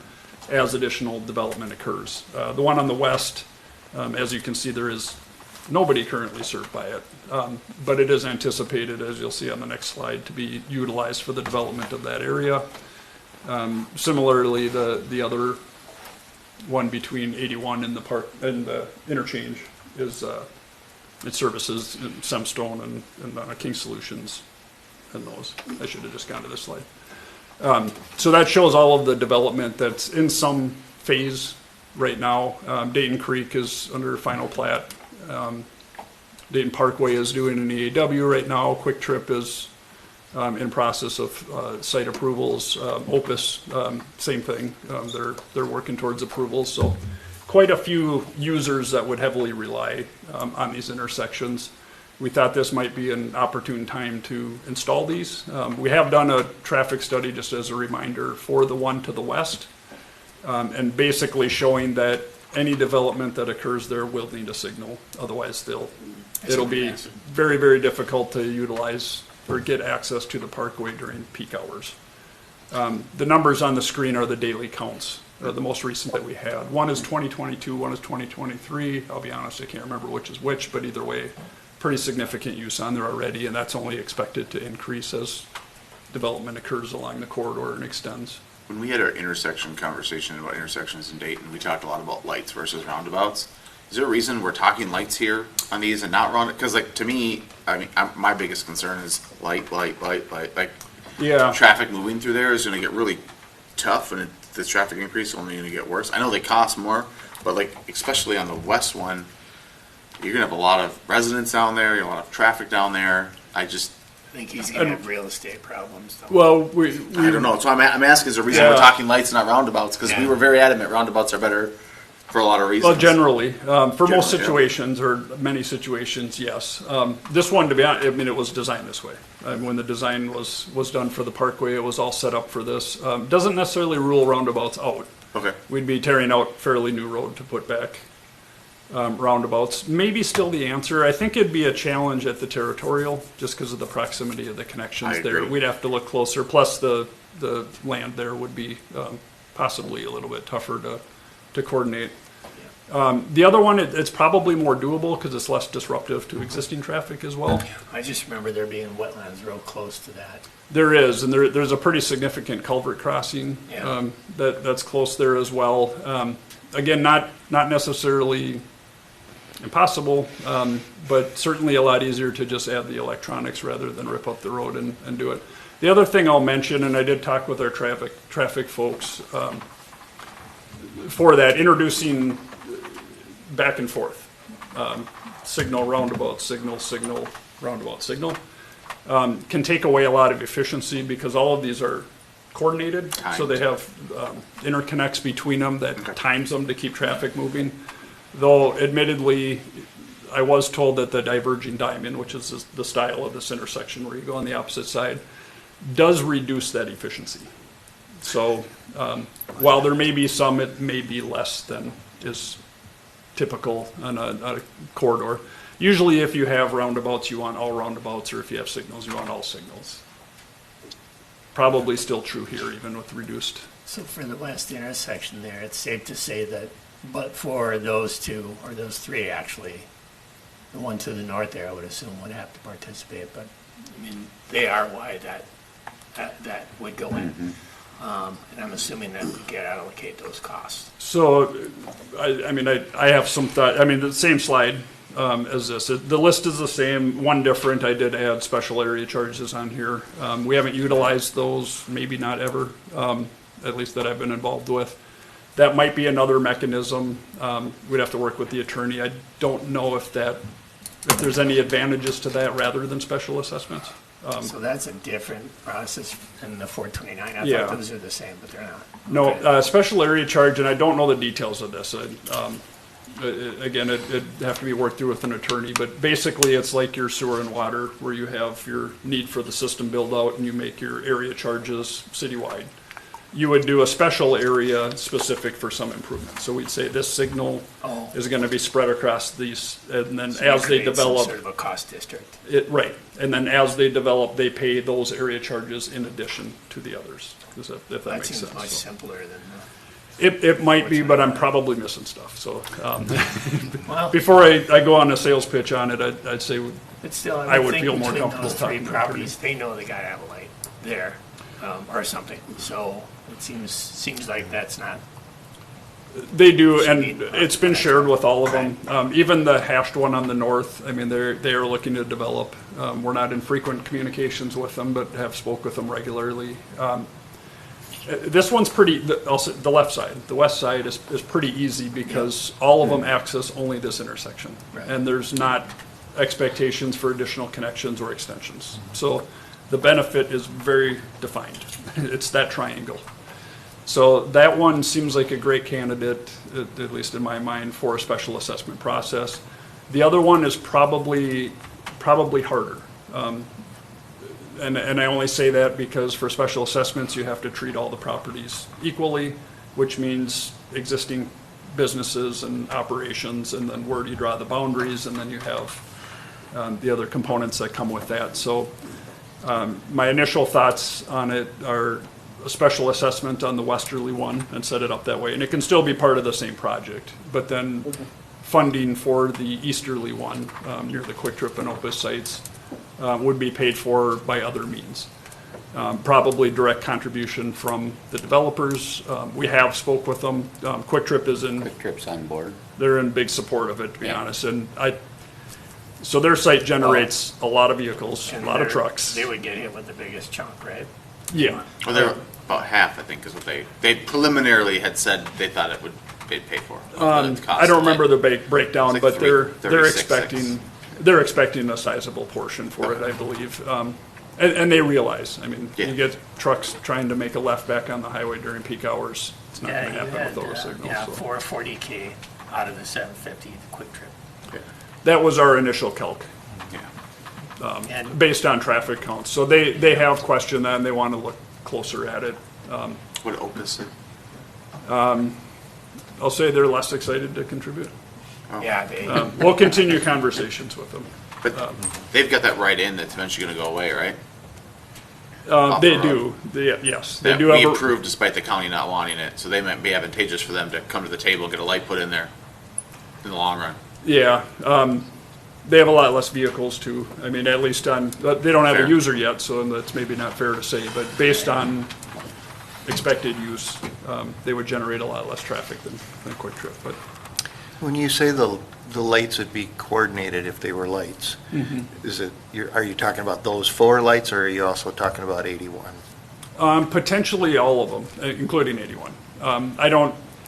as additional development occurs. The one on the west, as you can see, there is nobody currently served by it, but it is anticipated, as you'll see on the next slide, to be utilized for the development of that area. Similarly, the other one between 81 and the park and the interchange is it services Semstone and King Solutions and those. I should have just gone to this slide. So that shows all of the development that's in some phase right now. Dayton Creek is under final plat. Dayton Parkway is doing an EAW right now. Quick Trip is in process of site approvals. Opus, same thing. They're working towards approvals. So quite a few users that would heavily rely on these intersections. we thought this might be an opportune time to install these. We have done a traffic study, just as a reminder, for the one to the west, and basically showing that any development that occurs there will need a signal, otherwise it'll be very, very difficult to utilize or get access to the Parkway during peak hours. The numbers on the screen are the daily counts, the most recent that we had. One is 2022, one is 2023. I'll be honest, I can't remember which is which, but either way, pretty significant use on there already, and that's only expected to increase as development occurs along the corridor and extends. When we had our intersection conversation about intersections in Dayton, we talked a lot about lights versus roundabouts. Is there a reason we're talking lights here on these and not round? Because like to me, I mean, my biggest concern is light. Like Yeah. traffic moving through there is going to get really tough, and the traffic increase is only going to get worse. I know they cost more, but like especially on the west one, you're going to have a lot of residents down there, you have a lot of traffic down there. I think he's going to have real estate problems, though. Well, I don't know. So I'm asking, is there a reason we're talking lights, not roundabouts? Because we were very adamant roundabouts are better for a lot of reasons. Well, generally, for most yeah. situations, or many situations, yes. This one, to be honest, I mean, it was designed this way. When the design was done for the Parkway, it was all set up for this. Doesn't necessarily rule roundabouts out. Okay. We'd be tearing out fairly new road to put back roundabouts. Maybe still the answer. I think it'd be a challenge at the Territorial, just because of the proximity of the connections I there. agree. We'd have to look closer. Plus, the land there would be possibly a little bit tougher to coordinate. The other one, it's probably more doable because it's less disruptive to existing traffic as well. I just remember there being wetlands real close to that. There is, and there's a pretty significant culvert crossing that's close there as well. Again, not necessarily impossible, but certainly a lot easier to just add the electronics rather than rip up the road and do it. The other thing I'll mention, and I did talk with our traffic folks for that, introducing back and forth, signal, roundabout, signal, roundabout, signal, can take away a lot of efficiency because all of these are coordinated. So they have interconnects between them that times them to keep traffic moving. Though admittedly, I was told that the diverging diamond, which is the style of this intersection where you go on the opposite side, does reduce that efficiency. So while there may be some, it may be less than is typical on a corridor. Usually if you have roundabouts, you want all roundabouts, or if you have signals, you want all signals. Probably still true here, even with reduced. So for the west intersection there, it's safe to say that, but for those two, or those three actually, the one to the north there, I would assume would have to participate, but I mean, they are why that would go in. And I'm assuming that we could allocate those costs. So, I mean, I have some thought, I mean, the same slide as this. The list is the same, one different, I did add special area charges on here. We haven't utilized those, maybe not ever, at least that I've been involved with. That might be another mechanism. We'd have to work with the attorney. I don't know if there's any advantages to that rather than special assessments. So that's a different process than the 429. I Yeah. thought those are the same, but they're not. No, Okay. special area charge, and I don't know the details of this. Again, it'd have to be worked through with an attorney, but basically it's like your sewer and water, where you have your need for the system build out and you make your area charges citywide. You would do a special area specific for some improvement. So we'd say this signal is going to be spread across these, and then So you as they create some develop, sort of a cost district. right, and then as they develop, they pay those area charges in addition to the others, if that That makes seems sense. much So. simpler than It might be, but I'm probably missing stuff. So well, before I go on a sales pitch on it, I'd say but still, I would think feel more between comfortable those three talking to properties, they know they got to have a light there or something. So it seems like that's not. they do, and it's been shared with all of them. Even the hashed one on the north, I mean, they are looking to develop. We're not in frequent communications with them, but have spoke with them regularly. This one's pretty, also the left side, the west side is pretty easy because all of them access only this intersection. Right. And there's not expectations for additional connections or extensions. So the benefit is very defined. It's that triangle. So that one seems like a great candidate, at least in my mind, for a special assessment process. The other one is probably probably harder. And I only say that because for special assessments, you have to treat all the properties equally, which means existing businesses and operations, and then where do you draw the boundaries, and then you have the other components that come with that. So my initial thoughts on it are a special assessment on the westerly one and set it up that way. And it can still be part of the same project, but then funding for the easterly one near the Quick Trip and Opus sites would be paid for by other means. Probably direct contribution from the developers. We have spoke with them. Quick Trip is in. Quick Trip's on board. They're in big support of it, to be Yeah. honest. And so their site generates a lot of vehicles, a lot of trucks. They would get hit with the biggest chunk, right? Yeah. Well, they're about half, I think, is what they preliminarily had said they thought they'd pay for. I don't remember the breakdown, It's like but they're 36.6. expecting a sizable portion for it, I believe. And they realize, I mean, Yeah. you get trucks trying to make a left back on the highway during peak hours. It's not Yeah, going to you happen had, with those signals. yeah, So. 440K out of the 750, the Quick Trip. That was our initial calc, Yeah. And based on traffic counts. So they have questioned that and they want to look closer at it. What Opus say? I'll say they're less excited to contribute. yeah, they, We'll continue conversations with them. But they've got that right in that's eventually going to go away, right? They the do, yes, they That do we have, approved despite the county not wanting it, so they might be advantageous for them to come to the table and get a light put in there in the long run. yeah. They have a lot less vehicles too. I mean, at least on, they don't have Fair. a user yet, so that's maybe not fair to say, but based on expected use, they would generate a lot less traffic than Quick Trip, but. When you say the lights would be coordinated if they were lights, is it, are you talking about those 4 lights, or are you also talking about 81? Potentially all of them, including 81.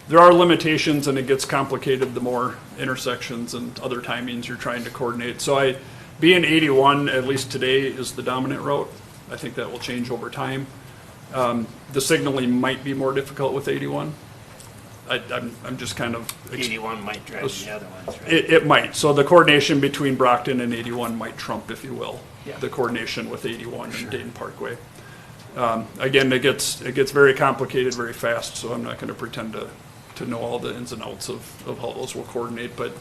There are limitations and it gets complicated the more intersections and other timings you're trying to coordinate. So being 81, at least today, is the dominant route. I think that will change over time. The signaling might be more difficult with 81. I'm just kind of. 81 might drive the other ones, right? It might. So the coordination between Brockton and 81 might trump, if you will, Yeah. the coordination with 81 and Dayton Parkway. Again, it gets very complicated very fast, so I'm not going to pretend to know all the ins and outs of how those will coordinate, but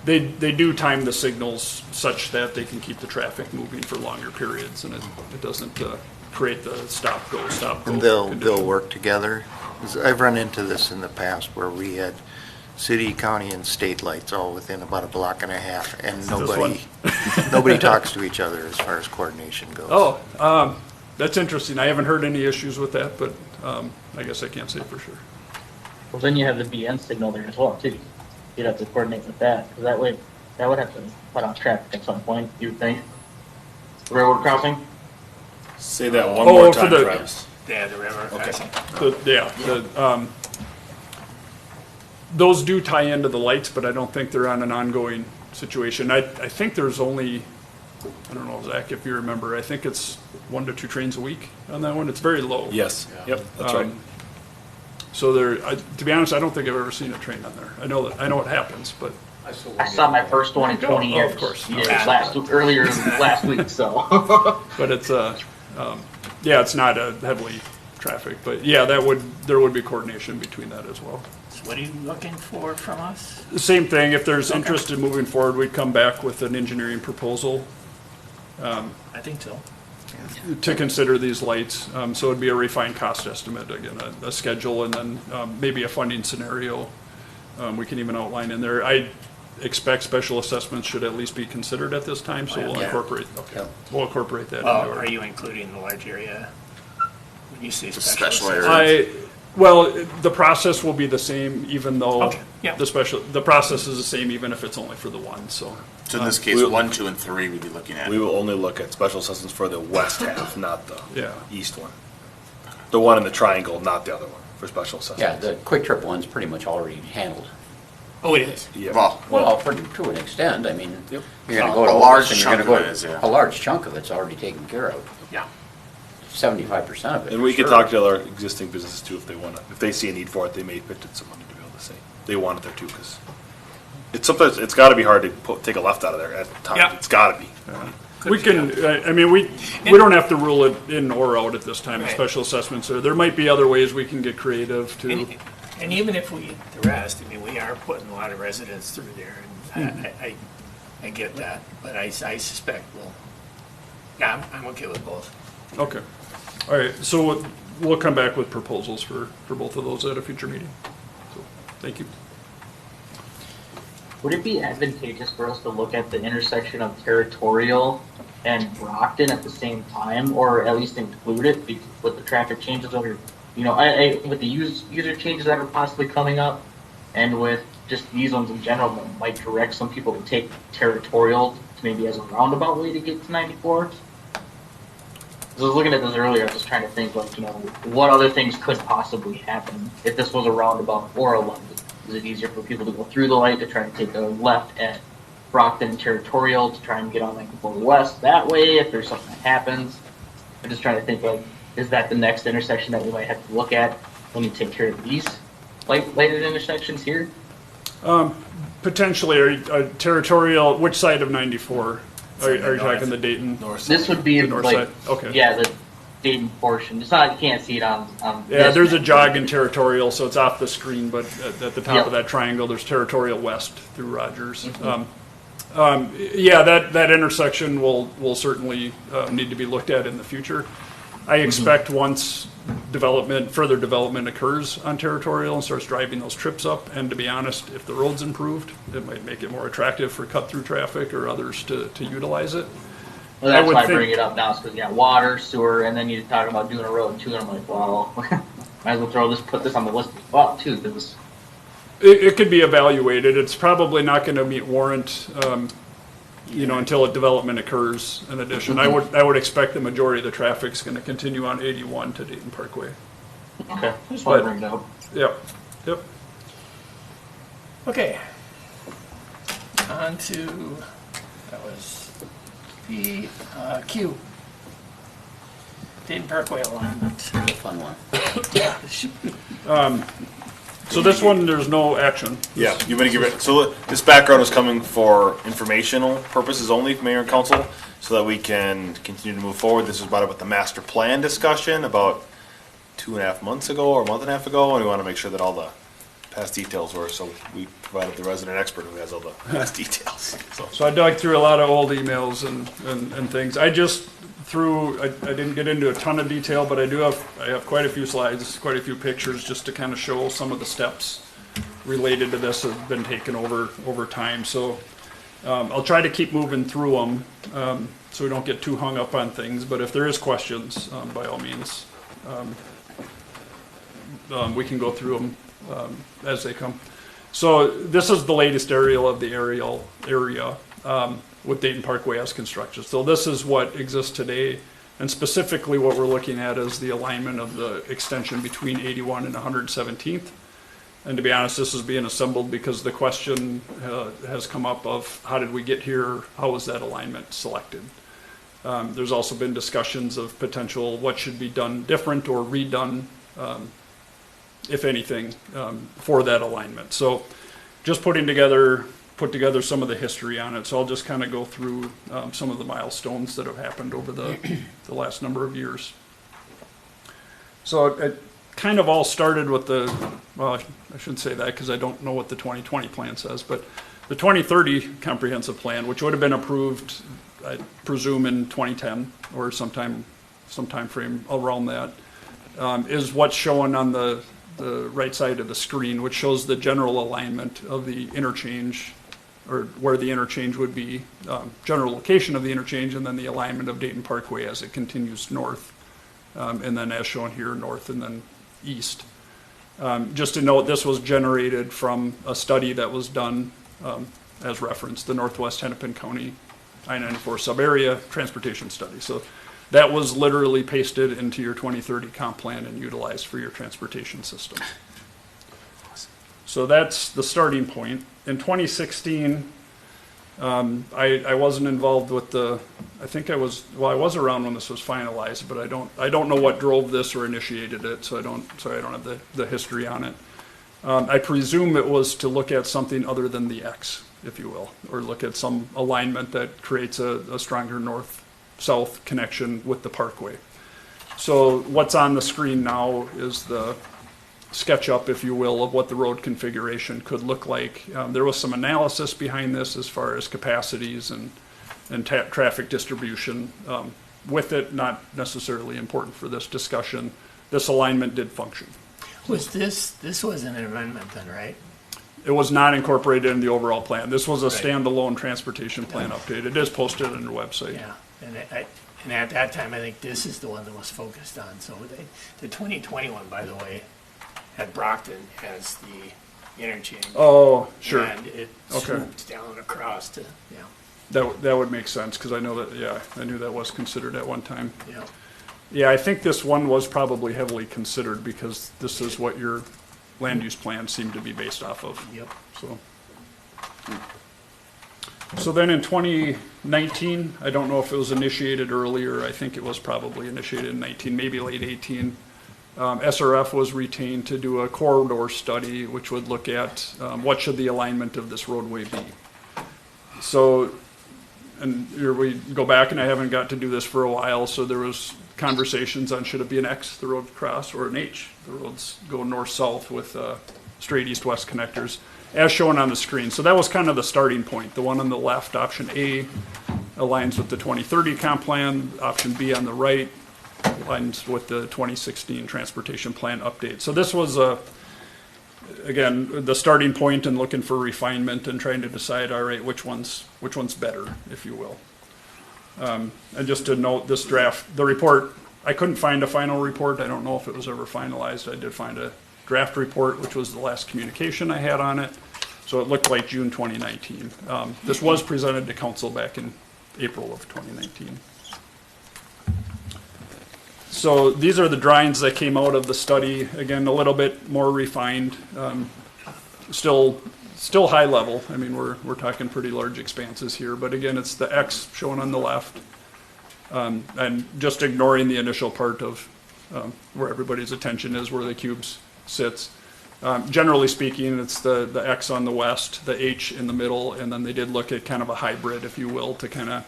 they do time the signals such that they can keep the traffic moving for longer periods, and it doesn't create the stop go And they'll condition. work together? 'Cause I've run into this in the past where we had city, county, and state lights all within about a block and a half, and nobody talks to each other as far as coordination goes. Oh, that's interesting. I haven't heard any issues with that, but I guess I can't say for sure. Well, then you have the BN signal there as well, too. You'd have to coordinate with that, because that way, that would have to cut off traffic at some point, you would think. Railroad crossing? Say that one more for time, the- Travis. Yeah, the river crossing. Those do tie into the lights, but I don't think they're on an ongoing situation. I think there's only, I don't know, Zach, if you remember, I think it's 1 to 2 trains a week on that one. It's very low. Yes, yep, that's right. So to be honest, I don't think I've ever seen a train on there. I know it happens, but I saw my first one in 20 Oh, years. of course. Yeah, earlier last week, so. but it's it's not a heavily traffic, but yeah, there would be coordination between that as well. So what are you looking for from us? The same thing, if there's interest in moving forward, we'd come back with an engineering proposal I think so. to consider these lights. So it'd be a refined cost estimate, again, a schedule, and then maybe a funding scenario. We can even outline in there. I expect special assessments should at least be considered at this time, so we'll Yeah. incorporate that Well, into our. are you including the large area? When you say special special area. Well, the process will be the same, even though Okay, yeah. the process is the same, even if it's only for the one, so. So in this case, we'll- 1, 2, and 3 we'd be looking at. We will only look at special assessments for the west half, not the Yeah. east one. The one in the triangle, not the other one, for special Yeah, assessments. the Quick Trip one's pretty much already handled. Oh, it is. Yeah. Well, To an extent, I mean, Yep. you're gonna go to A large Opus and you're chunk gonna of go, it is, yeah. a large chunk of it's already taken care of, Yeah. 75% of it. And we for can sure. talk to our existing businesses too if they want to. If they see a need for it, they may pitch it to someone to be able to say. They want it there too, because It's sometimes, it's gotta be hard to take a left out of there at times. Yeah. It's gotta be. We can, I mean, we don't have to rule it in or out at this time, Right. special assessments. There might be other ways we can get creative to, And even if we, the rest, I mean, we are putting a lot of residents through there, and I get that, but I suspect yeah, I'm okay with both. okay. All right, so we'll come back with proposals for both of those at a future meeting. So, thank you. Would it be advantageous for us to look at the intersection of Territorial and Brockton at the same time, or at least include it with the traffic changes that are, with the user changes that are possibly coming up, and with just these ones in general that might direct some people to take Territorial to maybe as a roundabout way to get to 94? I was looking at this earlier, I was just trying to think what other things could possibly happen if this was a roundabout or a light. Is it easier for people to go through the light to try to take a left at Brockton and Territorial to try and get on 94 West that way if there's something that happens? I'm just trying to think is that the next intersection that we might have to look at when you take care of these lighted intersections here? Potentially, Territorial, which side of 94? Are you talking the Dayton? This would be The north side? Okay. Yeah, the Dayton portion. It's not, you can't see it on Yeah, this there's a map. jog in Territorial, so it's off the screen, but at the top Yep. of that triangle, there's Territorial West through Rogers. Mm-hmm. Yeah, that intersection will certainly need to be looked at in the future. I expect once further development occurs on Territorial and starts driving those trips up, and to be honest, if the road's improved, it might make it more attractive for cut-through traffic or others to utilize it. Well, I that's would why I think- bring it up now, because you got water, sewer, and then you're talking about doing a road too, and I'm like, well, might as well put this on the list as well too, because It could be evaluated. It's probably not going to meet warrant, until a development occurs in addition. I would expect the majority of the traffic's going to continue on 81 to Dayton Parkway. okay, I just want to But- bring it up. Yep. Okay. On to, that was the Q. Dayton Parkway alignment. It's a fun one. So this one, there's no action. Yeah, you better give it, so this background is coming for informational purposes only, Mayor and Council, so that we can continue to move forward. This was brought up with the master plan discussion about 2.5 months ago or a month and a half ago, and we want to make sure that all the past details were, so we provided the resident expert who has all the past details, so. So I dug through a lot of old emails and things. I didn't get into a ton of detail, but I have quite a few slides, quite a few pictures, just to kind of show some of the steps related to this have been taken over time. So I'll try to keep moving through them, so we don't get too hung up on things. But if there is questions, by all means, we can go through them as they come. So this is the latest aerial of the area with Dayton Parkway as constructed. So this is what exists today, and specifically what we're looking at is the alignment of the extension between 81 and 117th. And to be honest, this is being assembled because the question has come up of how did we get here? How was that alignment selected? There's also been discussions of potential what should be done different or redone, if anything, for that alignment. So just put together some of the history on it. So I'll just kind of go through some of the milestones that have happened over the last number of years. So it kind of all started with I shouldn't say that because I don't know what the 2020 plan says, but the 2030 comprehensive plan, which would have been approved, I presume, in 2010 or sometime frame around that, is what's shown on the right side of the screen, which shows the general alignment of the interchange, or where the interchange would be, general location of the interchange, and then the alignment of Dayton Parkway as it continues north, and then as shown here, north and then east. Just to note, this was generated from a study that was done, as referenced, the Northwest Hennepin County I-94 sub-area transportation study. So that was literally pasted into your 2030 comp plan and utilized for your transportation system. So that's the starting point. In 2016, I wasn't involved with I was around when this was finalized, but I don't know what drove this or initiated it, so I don't have the history on it. I presume it was to look at something other than the X, if you will, or look at some alignment that creates a stronger north-south connection with the Parkway. So what's on the screen now is the SketchUp, if you will, of what the road configuration could look like. There was some analysis behind this as far as capacities and traffic distribution. With it, not necessarily important for this discussion, this alignment did function. This was an amendment then, right? It was not incorporated in the overall plan. This was a Right. standalone transportation plan update. It is posted on the website. Yeah, and at that time, I think this is the one that was focused on. So the 2021, by the way, had Brockton as the interchange. Oh, sure. And it Okay. swoops down across to, yeah, That would make sense, because I know that, yeah, I knew that was considered at one time. yeah. Yeah, I think this one was probably heavily considered, because this is what your land use plan seemed to be based off of. Yep. So then in 2019, I don't know if it was initiated earlier, I think it was probably initiated in 19, maybe late 18. SRF was retained to do a corridor study, which would look at what should the alignment of this roadway be. So, and here we go back, and I haven't got to do this for a while, so there was conversations on should it be an X, the road cross, or an H, the roads go north-south with straight east-west connectors, as shown on the screen. So that was kind of the starting point. The one on the left, option A, aligns with the 2030 comp plan. Option B on the right aligns with the 2016 transportation plan update. So this was again, the starting point and looking for refinement and trying to decide, all right, which one's better, if you will. And just to note, this draft, the report, I couldn't find a final report. I don't know if it was ever finalized. I did find a draft report, which was the last communication I had on it. So it looked like June 2019. This was presented to council back in April of 2019. So these are the drawings that came out of the study. Again, a little bit more refined, still high level. I mean, we're talking pretty large expanses here, but again, it's the X shown on the left, and just ignoring the initial part of where everybody's attention is, where the cubes sits. Generally speaking, it's the X on the west, the H in the middle, and then they did look at kind of a hybrid, if you will, to kind of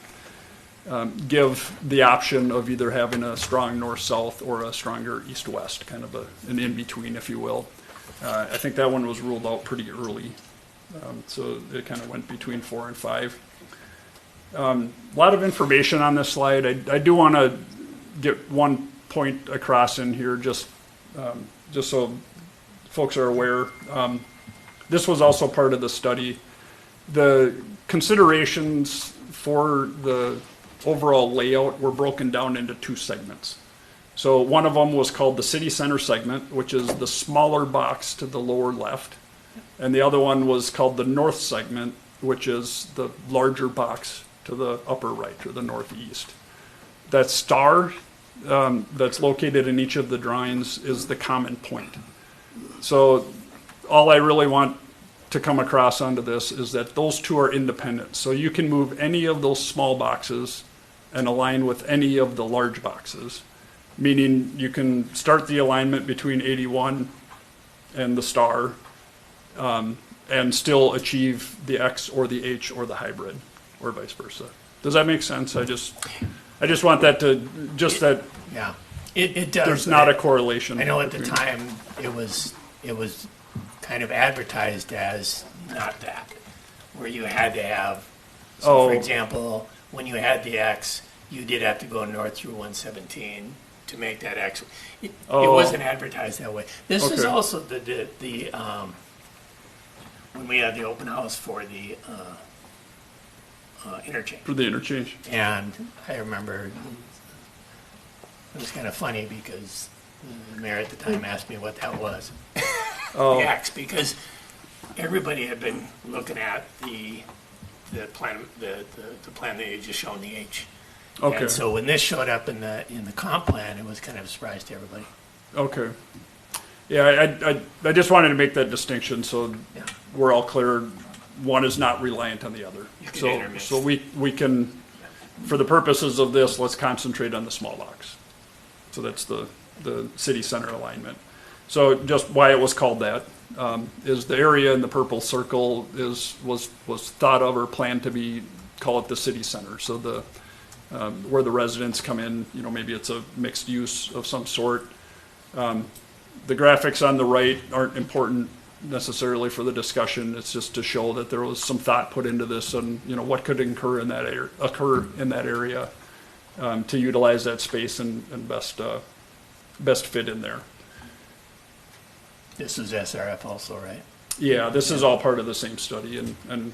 give the option of either having a strong north-south or a stronger east-west, kind of an in-between, if you will. I think that one was ruled out pretty early, so it kind of went between 4 and 5. A lot of information on this slide. I do want to get one point across in here, just so folks are aware. This was also part of the study. The considerations for the overall layout were broken down into 2 segments. So one of them was called the city center segment, which is the smaller box to the lower left. And the other one was called the north segment, which is the larger box to the upper right, or the northeast. That star that's located in each of the drawings is the common point. So all I really want to come across onto this is that those 2 are independent. So you can move any of those small boxes and align with any of the large boxes, meaning you can start the alignment between 81 and the star and still achieve the X or the H or the hybrid, or vice versa. Does that make sense? I just want that to, just that Yeah, it does. there's not a correlation. I know at the between- time, it was kind of advertised as not that, where you had to have, so for Oh. example, when you had the X, you did have to go north through 117 to make that X. It Oh. wasn't advertised that way. This is Okay. also the when we had the open house for the interchange. For the interchange. And I remember it was kind of funny because the mayor at the time asked me what that was. Oh. The X, because everybody had been looking at the plan, the plan that you just shown, the H. Okay. And so when this showed up in the comp plan, it was kind of a surprise to everybody. Okay. Yeah, I just wanted to make that distinction so Yeah. we're all clear. One is not reliant on the other. You can So, intermix. so we can, for the purposes of this, let's concentrate on the small box. So that's the city center alignment. So just why it was called that is the area in the purple circle was thought of or planned to be, call it the city center. So the where the residents come in, maybe it's a mixed use of some sort. The graphics on the right aren't important necessarily for the discussion. It's just to show that there was some thought put into this and, what could occur in that area to utilize that space and best fit in there. This is SRF also, right? Yeah, this is all part of the same study, and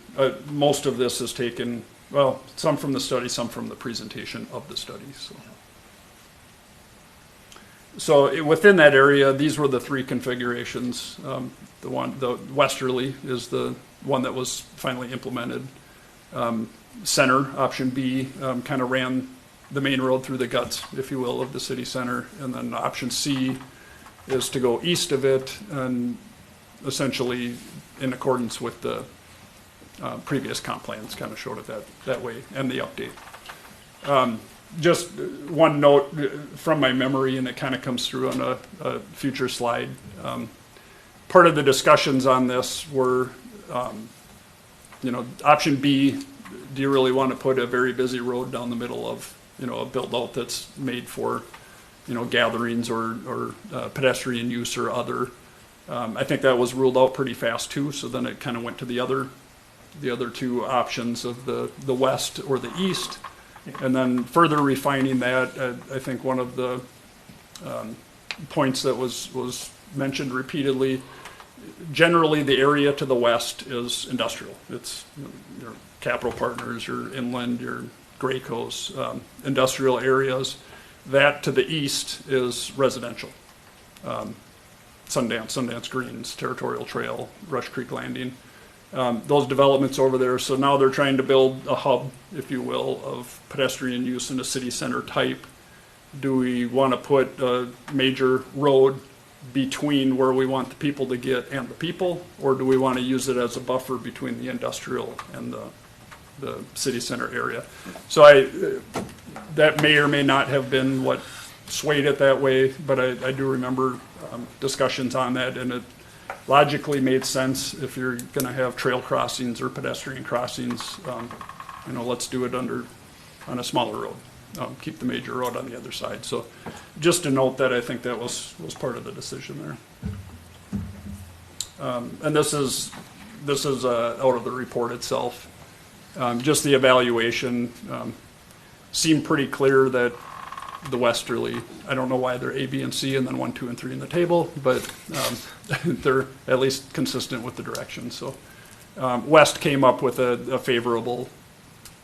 most of this is taken, well, some from the study, some from the presentation of the study. So within that area, these were the three configurations. The westerly is the one that was finally implemented. Center, option B, kind of ran the main road through the guts, if you will, of the city center. And then option C is to go east of it and essentially in accordance with the previous comp plans, kind of showed it that way, and the update. Just one note from my memory, and it kind of comes through on a future slide. Part of the discussions on this were, option B, do you really want to put a very busy road down the middle of, a build out that's made for, gatherings or pedestrian use or other. I think that was ruled out pretty fast too, so then it kind of went to the other two options of the west or the east. And then further refining that, I think one of the points that was mentioned repeatedly, generally the area to the west is industrial. It's your Capital Partners, your Inland, your Graco's, industrial areas. That to the east is residential. Sundance Greens, Territorial Trail, Rush Creek Landing. Those developments over there, so now they're trying to build a hub, if you will, of pedestrian use in a city center type. Do we want to put a major road between where we want the people to get and the people, or do we want to use it as a buffer between the industrial and the city center area? So that may or may not have been what swayed it that way, but I do remember discussions on that, and it logically made sense. If you're going to have trail crossings or pedestrian crossings, let's do it on a smaller road. Keep the major road on the other side. So just to note that I think that was part of the decision there. And this is out of the report itself. Just the evaluation seemed pretty clear that the westerly, I don't know why they're A, B, and C, and then 1, 2, and 3 in the table, but they're at least consistent with the direction. So west came up with a favorable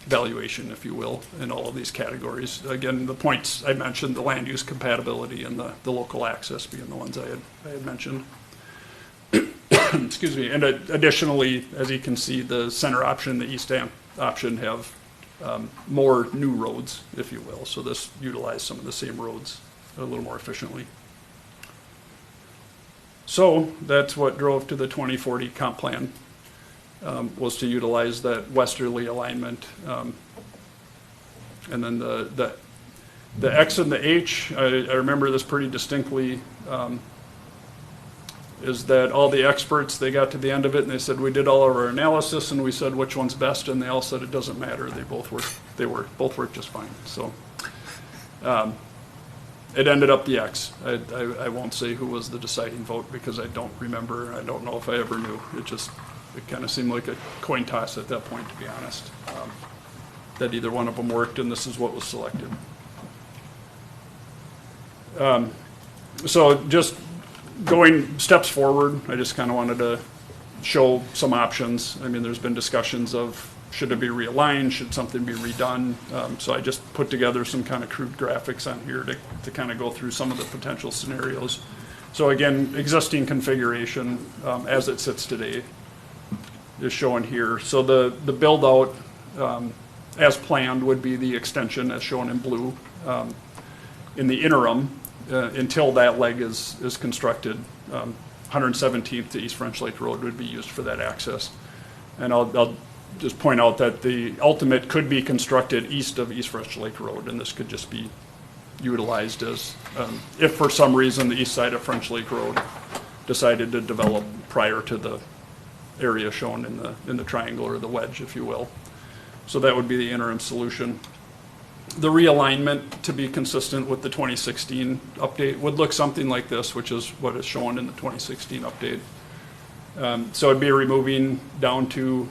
valuation, if you will, in all of these categories. Again, the points I mentioned, the land use compatibility and the local access being the ones I had mentioned. Excuse me. And additionally, as you can see, the center option, the east option have more new roads, if you will. So this utilized some of the same roads a little more efficiently. So that's what drove to the 2040 comp plan, was to utilize that westerly alignment. And then the X and the H, I remember this pretty distinctly, is that all the experts, they got to the end of it and they said, we did all of our analysis and we said which one's best, and they all said it doesn't matter. They both work just fine. So it ended up the X. I won't say who was the deciding vote because I don't remember. I don't know if I ever knew. It kind of seemed like a coin toss at that point, to be honest, that either one of them worked and this is what was selected. So just going steps forward, I just kind of wanted to show some options. I mean, there's been discussions of should it be realigned, should something be redone? So I just put together some kind of crude graphics on here to kind of go through some of the potential scenarios. So again, existing configuration as it sits today is shown here. So the build out as planned would be the extension as shown in blue. In the interim, until that leg is constructed, 117th to East French Lake Road would be used for that access. And I'll just point out that the ultimate could be constructed east of East French Lake Road, and this could just be utilized as, if for some reason the east side of French Lake Road decided to develop prior to the area shown in the triangle or the wedge, if you will. So that would be the interim solution. The realignment, to be consistent with the 2016 update, would look something like this, which is what is shown in the 2016 update. So it'd be removing down to,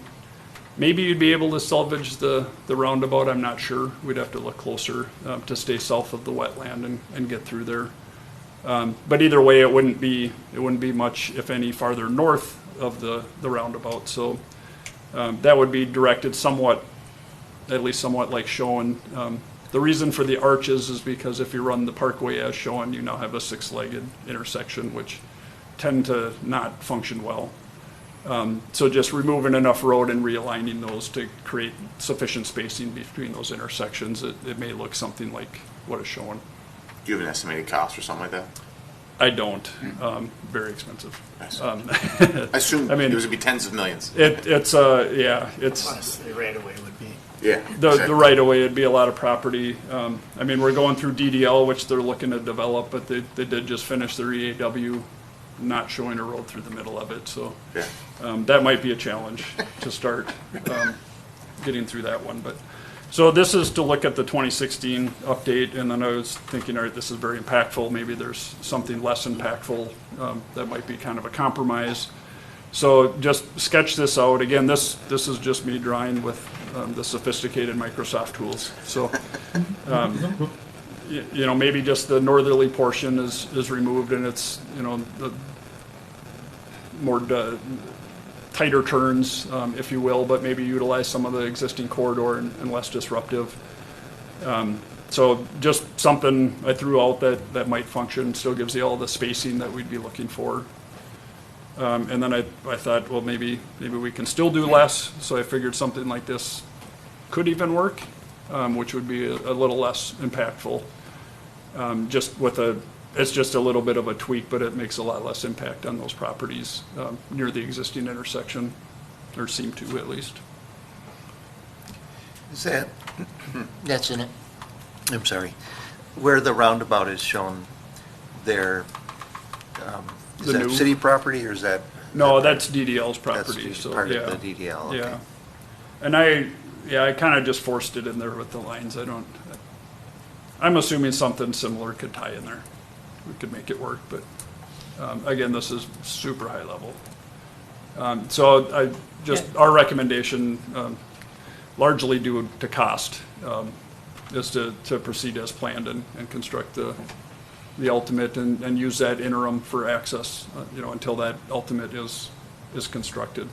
maybe you'd be able to salvage the roundabout, I'm not sure. We'd have to look closer to stay south of the wetland and get through there. But either way, it wouldn't be much, if any, farther north of the roundabout. So that would be directed somewhat, at least somewhat like shown. The reason for the arches is because if you run the Parkway as shown, you now have a six-legged intersection, which tend to not function well. So just removing enough road and realigning those to create sufficient spacing between those intersections, it may look something like what is shown. Do you have an estimated cost or something like that? I don't. Very expensive. I assume I mean, it would be tens of millions. It's Plus, the right-of-way would be. Yeah. the right-of-way would be a lot of property. I mean, we're going through DDL, which they're looking to develop, but they did just finish their EAW, not showing a road through the middle of it, so Yeah. that might be a challenge to start getting through that one. But so this is to look at the 2016 update, and then I was thinking, all right, this is very impactful. Maybe there's something less impactful that might be kind of a compromise. So just sketch this out. Again, this is just me drawing with the sophisticated Microsoft tools. So, you know, maybe just the northerly portion is removed, and it's, you know, the more tighter turns, if you will, but maybe utilize some of the existing corridor and less disruptive. So just something I threw out that might function, still gives you all the spacing that we'd be looking for. And then I thought, well, maybe we can still do less, so I figured something like this could even work, which would be a little less impactful. Just with it's just a little bit of a tweak, but it makes a lot less impact on those properties near the existing intersection, or seem to at least. Is that's in it? I'm sorry. Where the roundabout is shown there, is The that new- city property or is that? No, that's DDL's That's property, just so, part yeah. of the DDL, okay. Yeah. And I kind of just forced it in there with the lines. I'm assuming something similar could tie in there. We could make it work, but again, this is super high level. So our recommendation, largely due to cost, is to proceed as planned and construct the ultimate and use that interim for access, you know, until that ultimate is constructed.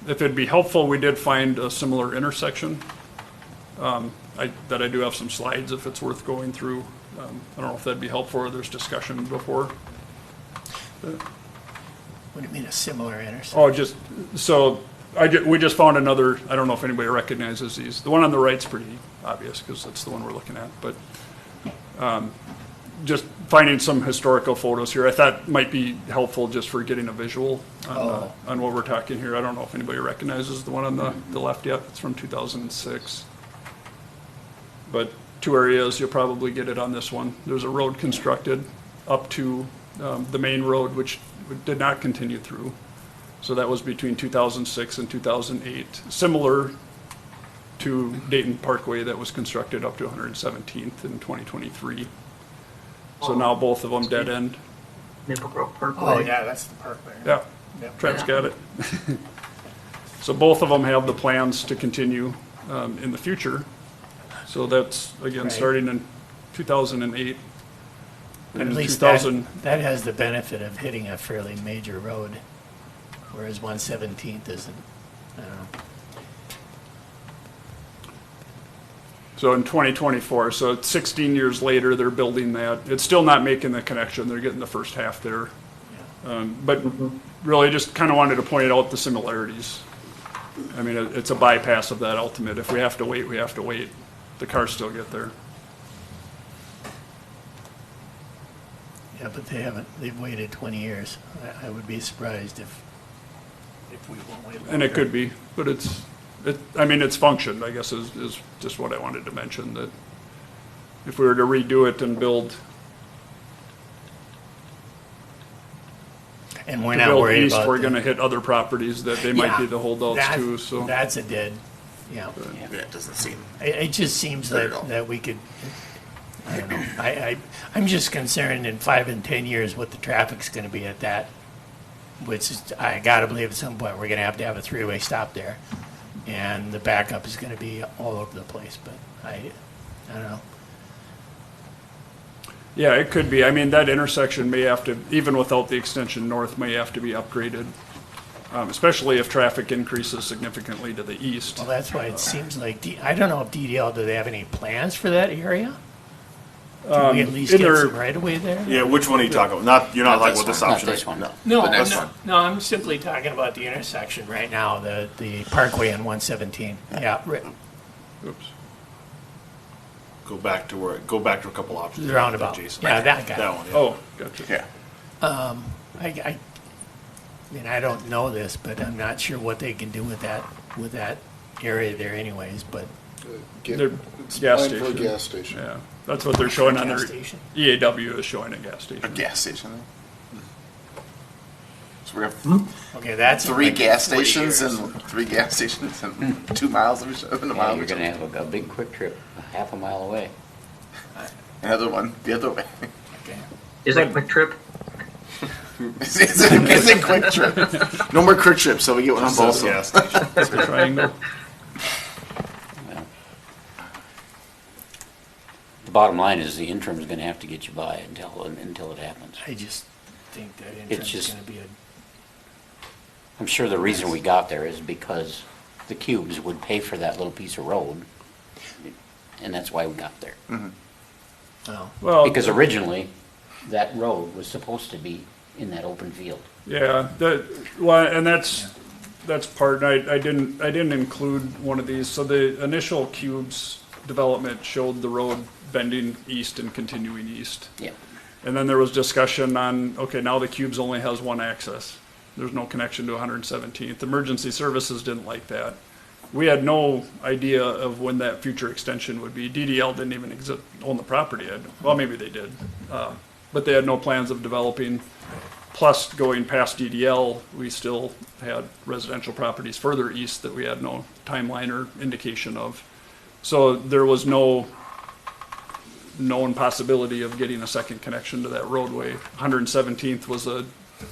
If it'd be helpful, we did find a similar intersection that I do have some slides if it's worth going through. I don't know if that'd be helpful, or there's discussion before. What do you mean, a similar intersection? We just found another, I don't know if anybody recognizes these. The one on the right's pretty obvious, because that's the one we're looking at, but just finding some historical photos here, I thought might be helpful just for getting a visual on what we're talking here. I don't know if anybody recognizes the one on the left yet. It's from 2006. But two areas, you'll probably get it on this one. There's a road constructed up to the main road, which did not continue through. So that was between 2006 and 2008, similar to Dayton Parkway that was constructed up to 117th in 2023. So now both of them dead end. Maple Grove Parkway. Oh, yeah, that's the Parkway. Yeah, Yep. Trent's got it. So both of them have the plans to continue in the future. So that's, again, Right. starting in 2008. But And at in least 2000, that has the benefit of hitting a fairly major road, whereas 117th isn't. I don't know. so in 2024, so it's 16 years later, they're building that. It's still not making the connection. They're getting the first half there. But really just kind of wanted to point out the similarities. I mean, it's a bypass of that ultimate. If we have to wait, we have to wait. The cars still get there. Yeah, but they've waited 20 years. I would be surprised if we won't wait longer. And it could be, but it's functioned, I guess, is just what I wanted to mention, that if we were to redo it and build And we're to not build worried east, about we're the- gonna hit other properties that they might be the holdouts That- too, so. That's a did, yeah. Yeah, it doesn't seem. It just seems Not at all. that we could, I don't know, I'm just concerned in 5 and 10 years what the traffic's gonna be at that, which is, I gotta believe at some point, we're gonna have to have a three-way stop there. And the backup is gonna be all over the place, but I don't know. Yeah, it could be. I mean, that intersection may have to, even without the extension north, may have to be upgraded, especially if traffic increases significantly to the east. Well, that's why it seems like, I don't know if DDL, do they have any plans for that area? Can we at least in get their- some right away there? Yeah, which one are you talking about? Not, you're not Not talking about this this one. option? Not this one. No. No, The next no, one. no, I'm simply talking about the intersection right now, the Parkway and 117. Yeah, Oops. Go back to a couple options. the roundabout. Jason. Yeah, that guy. That one, yeah. Oh, gotcha. Yeah. I mean, I don't know this, but I'm not sure what they can do with that area there anyways, but They're It's gas planned for a station. gas station. Yeah, that's what they're showing on gas their, station. EAW is showing a gas A station. gas station. So we have Okay, that's. three like gas 40 stations years. and 3 gas stations and 2 miles of each other, and a Yeah, mile you're of each gonna other. have a big quick trip, half a mile away. Another one, the other way. Okay. Is it Quick Trip? It's a quick trip. No more quick trips, so we get one on both. Gas station. It's a triangle. Well, the bottom line is the interim's gonna have to get you by until it happens. I just think that entrance is just- gonna be a, I'm sure the reason we got there is because the cubes would pay for that little piece of road, and that's why we got there. oh, Well, Because originally, that road was supposed to be in that open field. yeah, well, and that's part, and I didn't include one of these. So the initial cubes development showed the road bending east and continuing east. Yeah. And then there was discussion on, okay, now the cubes only has one access. There's no connection to 117th. Emergency services didn't like that. We had no idea of when that future extension would be. DDL didn't even own the property yet. Well, maybe they did. But they had no plans of developing. Plus, going past DDL, we still had residential properties further east that we had no timeline or indication of. So there was no known possibility of getting a second connection to that roadway. 117th was a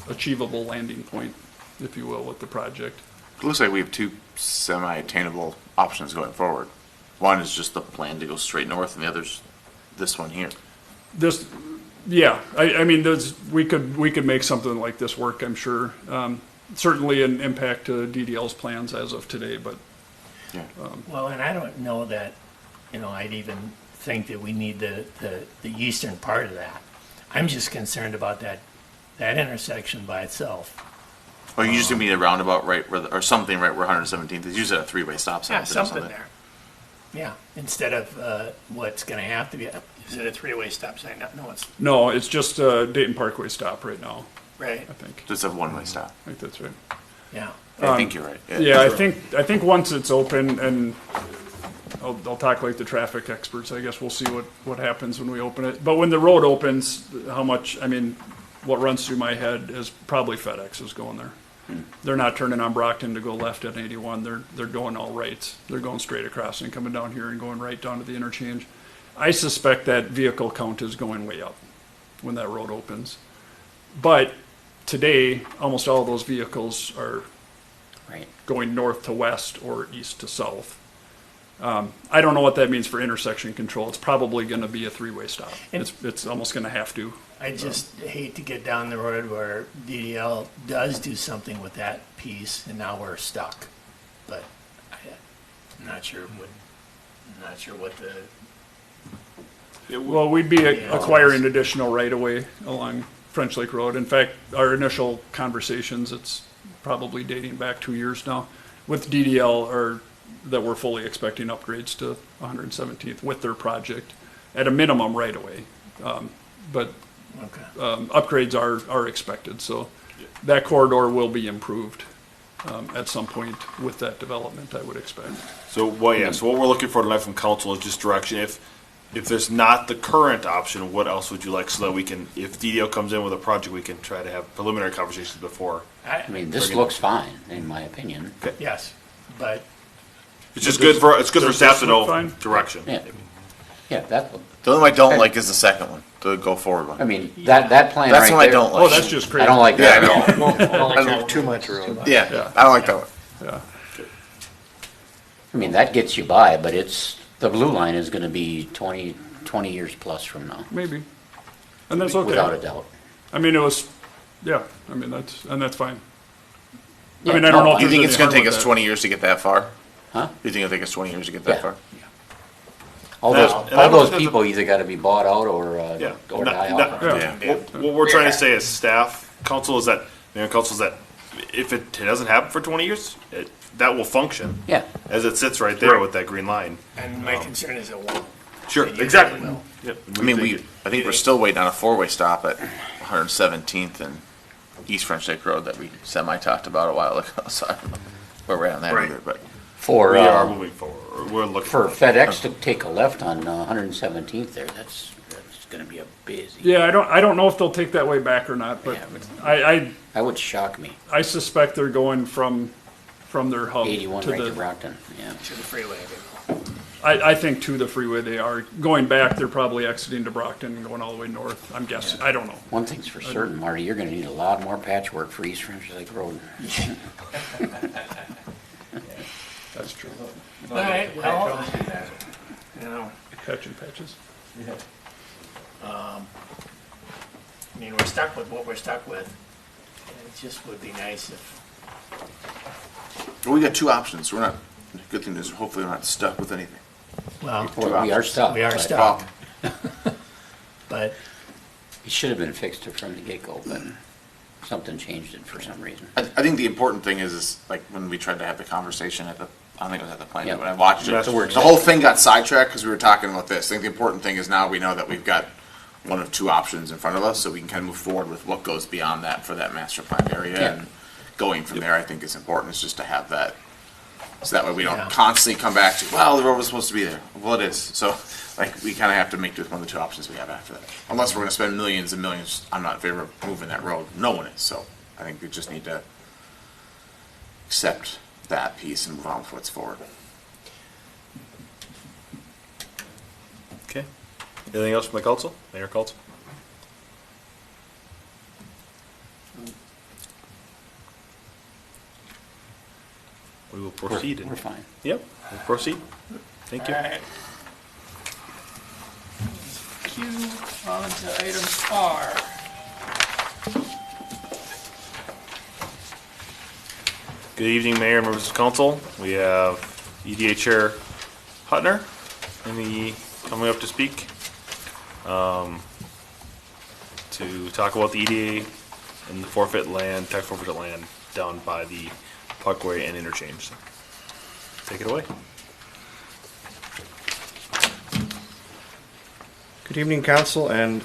achievable landing point, if you will, with the project. It looks like we have 2 semi-attainable options going forward. One is just the plan to go straight north, and the other's this one here. This, yeah, I mean, we could make something like this work, I'm sure. Certainly an impact to DDL's plans as of today, but Yeah. well, and I don't know that, I'd even think that we need the eastern part of that. I'm just concerned about that intersection by itself. Oh, you just need a roundabout right where, or something right where 117th is. Usually a 3-way stop sign. Yeah, something there. Yeah, instead of what's gonna have to be, is it a three-way stop sign? No, it's, no, it's just a Dayton Parkway stop right now, right, I think. Just a 1-way stop. I think that's right. yeah. I think you're right. Yeah, I think once it's open, and I'll talk like the traffic experts, I guess we'll see what happens when we open it. But when the road opens, how much, I mean, what runs through my head is probably FedEx is going there. They're not turning on Brockton to go left at 81, they're going all right. They're going straight across and coming down here and going right down to the interchange. I suspect that vehicle count is going way up when that road opens. But today, almost all of those vehicles are Right. going north to west or east to south. I don't know what that means for intersection control. It's probably going to be a 3-way stop. And- It's almost going to have to. I just hate to get down the road where DDL does do something with that piece and now we're stuck. But I'm not sure what the, Well, we'd be acquiring additional right-of-way along French Lake Road. In fact, our initial conversations, it's probably dating back 2 years now, with DDL are that we're fully expecting upgrades to 117th with their project at a minimum right-of-way. But okay. upgrades are expected, so that corridor will be improved at some point with that development, I would expect. So what we're looking for tonight from council is just direction. If if there's not the current option, what else would you like so that we can, if DDO comes in with a project, we can try to have preliminary conversations before. I mean, this looks fine, in my opinion. Yes, but It's just good for, it's good for Does staff this to look know fine? direction. Yeah. Yeah, that, The only one I don't like is the second one, the go forward one. I mean, that plan right That's the one I there- don't Oh, like. that's just crazy. I don't like Yeah, that I at all. I don't like that one. Too much road. Yeah, I don't like that one. Yeah. I mean, that gets you by, but the blue line is gonna be 20 years plus from now, Maybe. And that's okay. without a doubt. I mean, it was, yeah, I mean, that's fine. Yeah, I mean, I don't know if Do you there's think any it's gonna harm take with us that. 20 years to get that far? Huh? Do you think it'll take us 20 years to get that Yeah. far? All Yeah, those, and I all don't those think that's people either gotta be bought out or Yeah. die Not- off. Yeah. Yeah. What we're trying to say as staff, council is that, council is that if it doesn't happen for 20 years, that will function. Yeah. As it sits right there with that green line. and my concern is it won't. Sure, It usually exactly. will. Yep. I mean, I think we're still waiting on a four-way stop at 117th and East French Lake Road that we semi-talked about a while ago, so I don't know where we're at on that Right. either, but. For, We are moving forward. We're looking for forward. FedEx to take a left on 117th there, that's gonna be a busy. Yeah, I don't know if they'll take that way back or not, but Yeah, but I that would shock me. suspect they're going from their hub 81 to right to the, Brockton, yeah. To the freeway. I think to the freeway they are. Going back, they're probably exiting to Brockton and going all the way north, I'm guessing. I don't know. One thing's for certain, Marty, you're gonna need a lot more patchwork for East French Lake Road. That's true. All right, well, you know, Patch and patches. I mean, we're stuck with what we're stuck with. And it just would be nice if, Well, we got two options. We're not, the good thing is hopefully we're not stuck with anything. well, Well, we are stuck. we are but stuck, but It should have been fixed from the get-go, but something changed it for some reason. I think the important thing is like when we tried to have the conversation at the, I don't think it was at the planning, Yeah. when I watched it, That's the where it's whole thing got sidetracked because we were talking about this. I think the important thing is now we know that we've got one of two options in front of us, so we can kind of move forward with what goes beyond that for that master plan area. Yeah. And going from there, I think is important, is just to have that, so that way we don't Yeah. constantly come back to, well, the road was supposed to be there. Well, it is. So, like, we kind of have to make do with one of the two options we have after that. Unless we're going to spend millions and millions, I'm not in favor of moving that road. No one is. So, I think we just need to accept that piece and move on with what's forward. Okay. Anything else from the council? Mayor council? We will proceed. We're fine. Yep, we'll proceed. Thank you. all right. Q on to item R. Good evening, Mayor, members of council. We have EDA Chair Hutner coming up to speak to talk about the EDA and the forfeit land, tax forfeit land down by the Parkway and interchange. So, take it away. Good evening, council and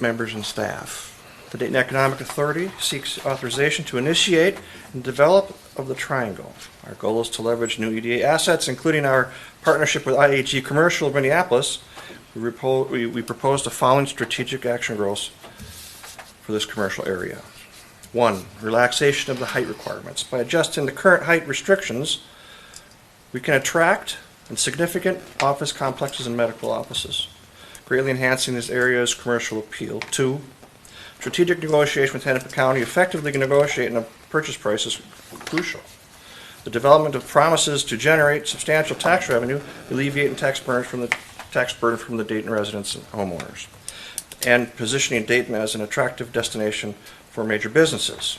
members and staff. The Dayton Economic Authority seeks authorization to initiate and develop of the Triangle. Our goal is to leverage new EDA assets, including our partnership with IAG Commercial of Minneapolis. We propose the following strategic action goals for this commercial area. 1, relaxation of the height requirements. By adjusting the current height restrictions, we can attract significant office complexes and medical offices, greatly enhancing this area's commercial appeal. 2, strategic negotiation with Hennepin County, effectively negotiating a purchase price is crucial. The development of promises to generate substantial tax revenue, alleviating tax burden from the Dayton residents and homeowners, and positioning Dayton as an attractive destination for major businesses.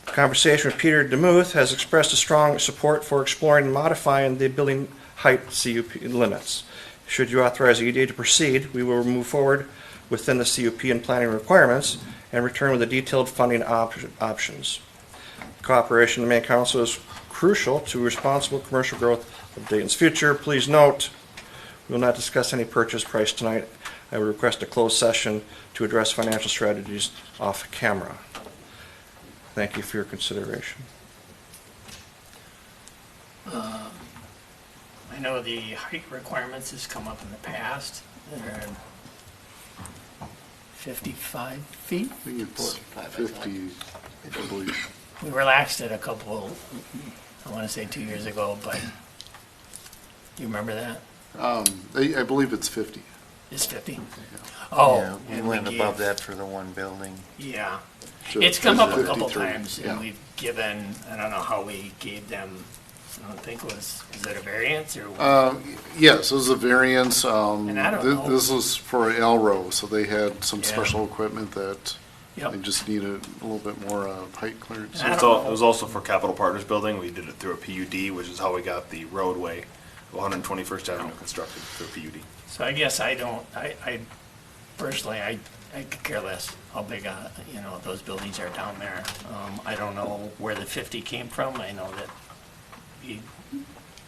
Conversation with Peter DeMuth has expressed a strong support for exploring and modifying the building height CUP limits. Should you authorize the EDA to proceed, we will move forward within the CUP and planning requirements and return with the detailed funding options. Cooperation of the Maine Council is crucial to responsible commercial growth of Dayton's future. Please note, we will not discuss any purchase price tonight. I would request a closed session to address financial strategies off camera. Thank you for your consideration. I know the height requirements has come up in the past. They're 55 feet. I think it's 50, I believe. We relaxed it a couple, I want to say 2 years ago, but you remember that? I believe it's 50. It's 50? Yeah, Oh. we and went gave- above that for the one building. Yeah. So It's come up a 53, couple times, yeah. and we've given, I don't know how we gave them, I don't think is it a variance or? Yes, it was a variance. And I don't know. This was for Elro, so they had some Yeah. special equipment that Yep. they just needed a little bit more height clearance. I don't It know. was also for Capital Partners Building. We did it through a PUD, which is how we got the roadway of 121st Avenue constructed through a PUD. So I guess I don't, I personally, I could care less how big, those buildings are down there. I don't know where the 50 came from. I know that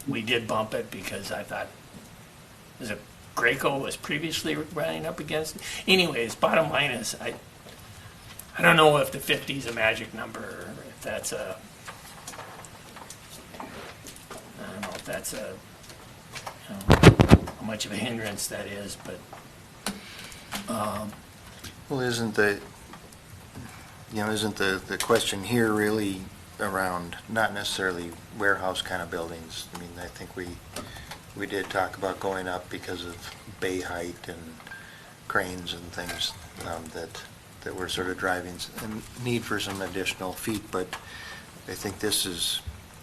we did bump it because I thought, was it Graco was previously running up against? Anyways, bottom line is, I don't know if the 50 is a magic number or if that's a, I don't know if that's a, how much of a hindrance that is, but Well, isn't the question here really around not necessarily warehouse kind of buildings? I mean, I think we did talk about going up because of bay height and cranes and things that were sort of driving a need for some additional feet, but I think this is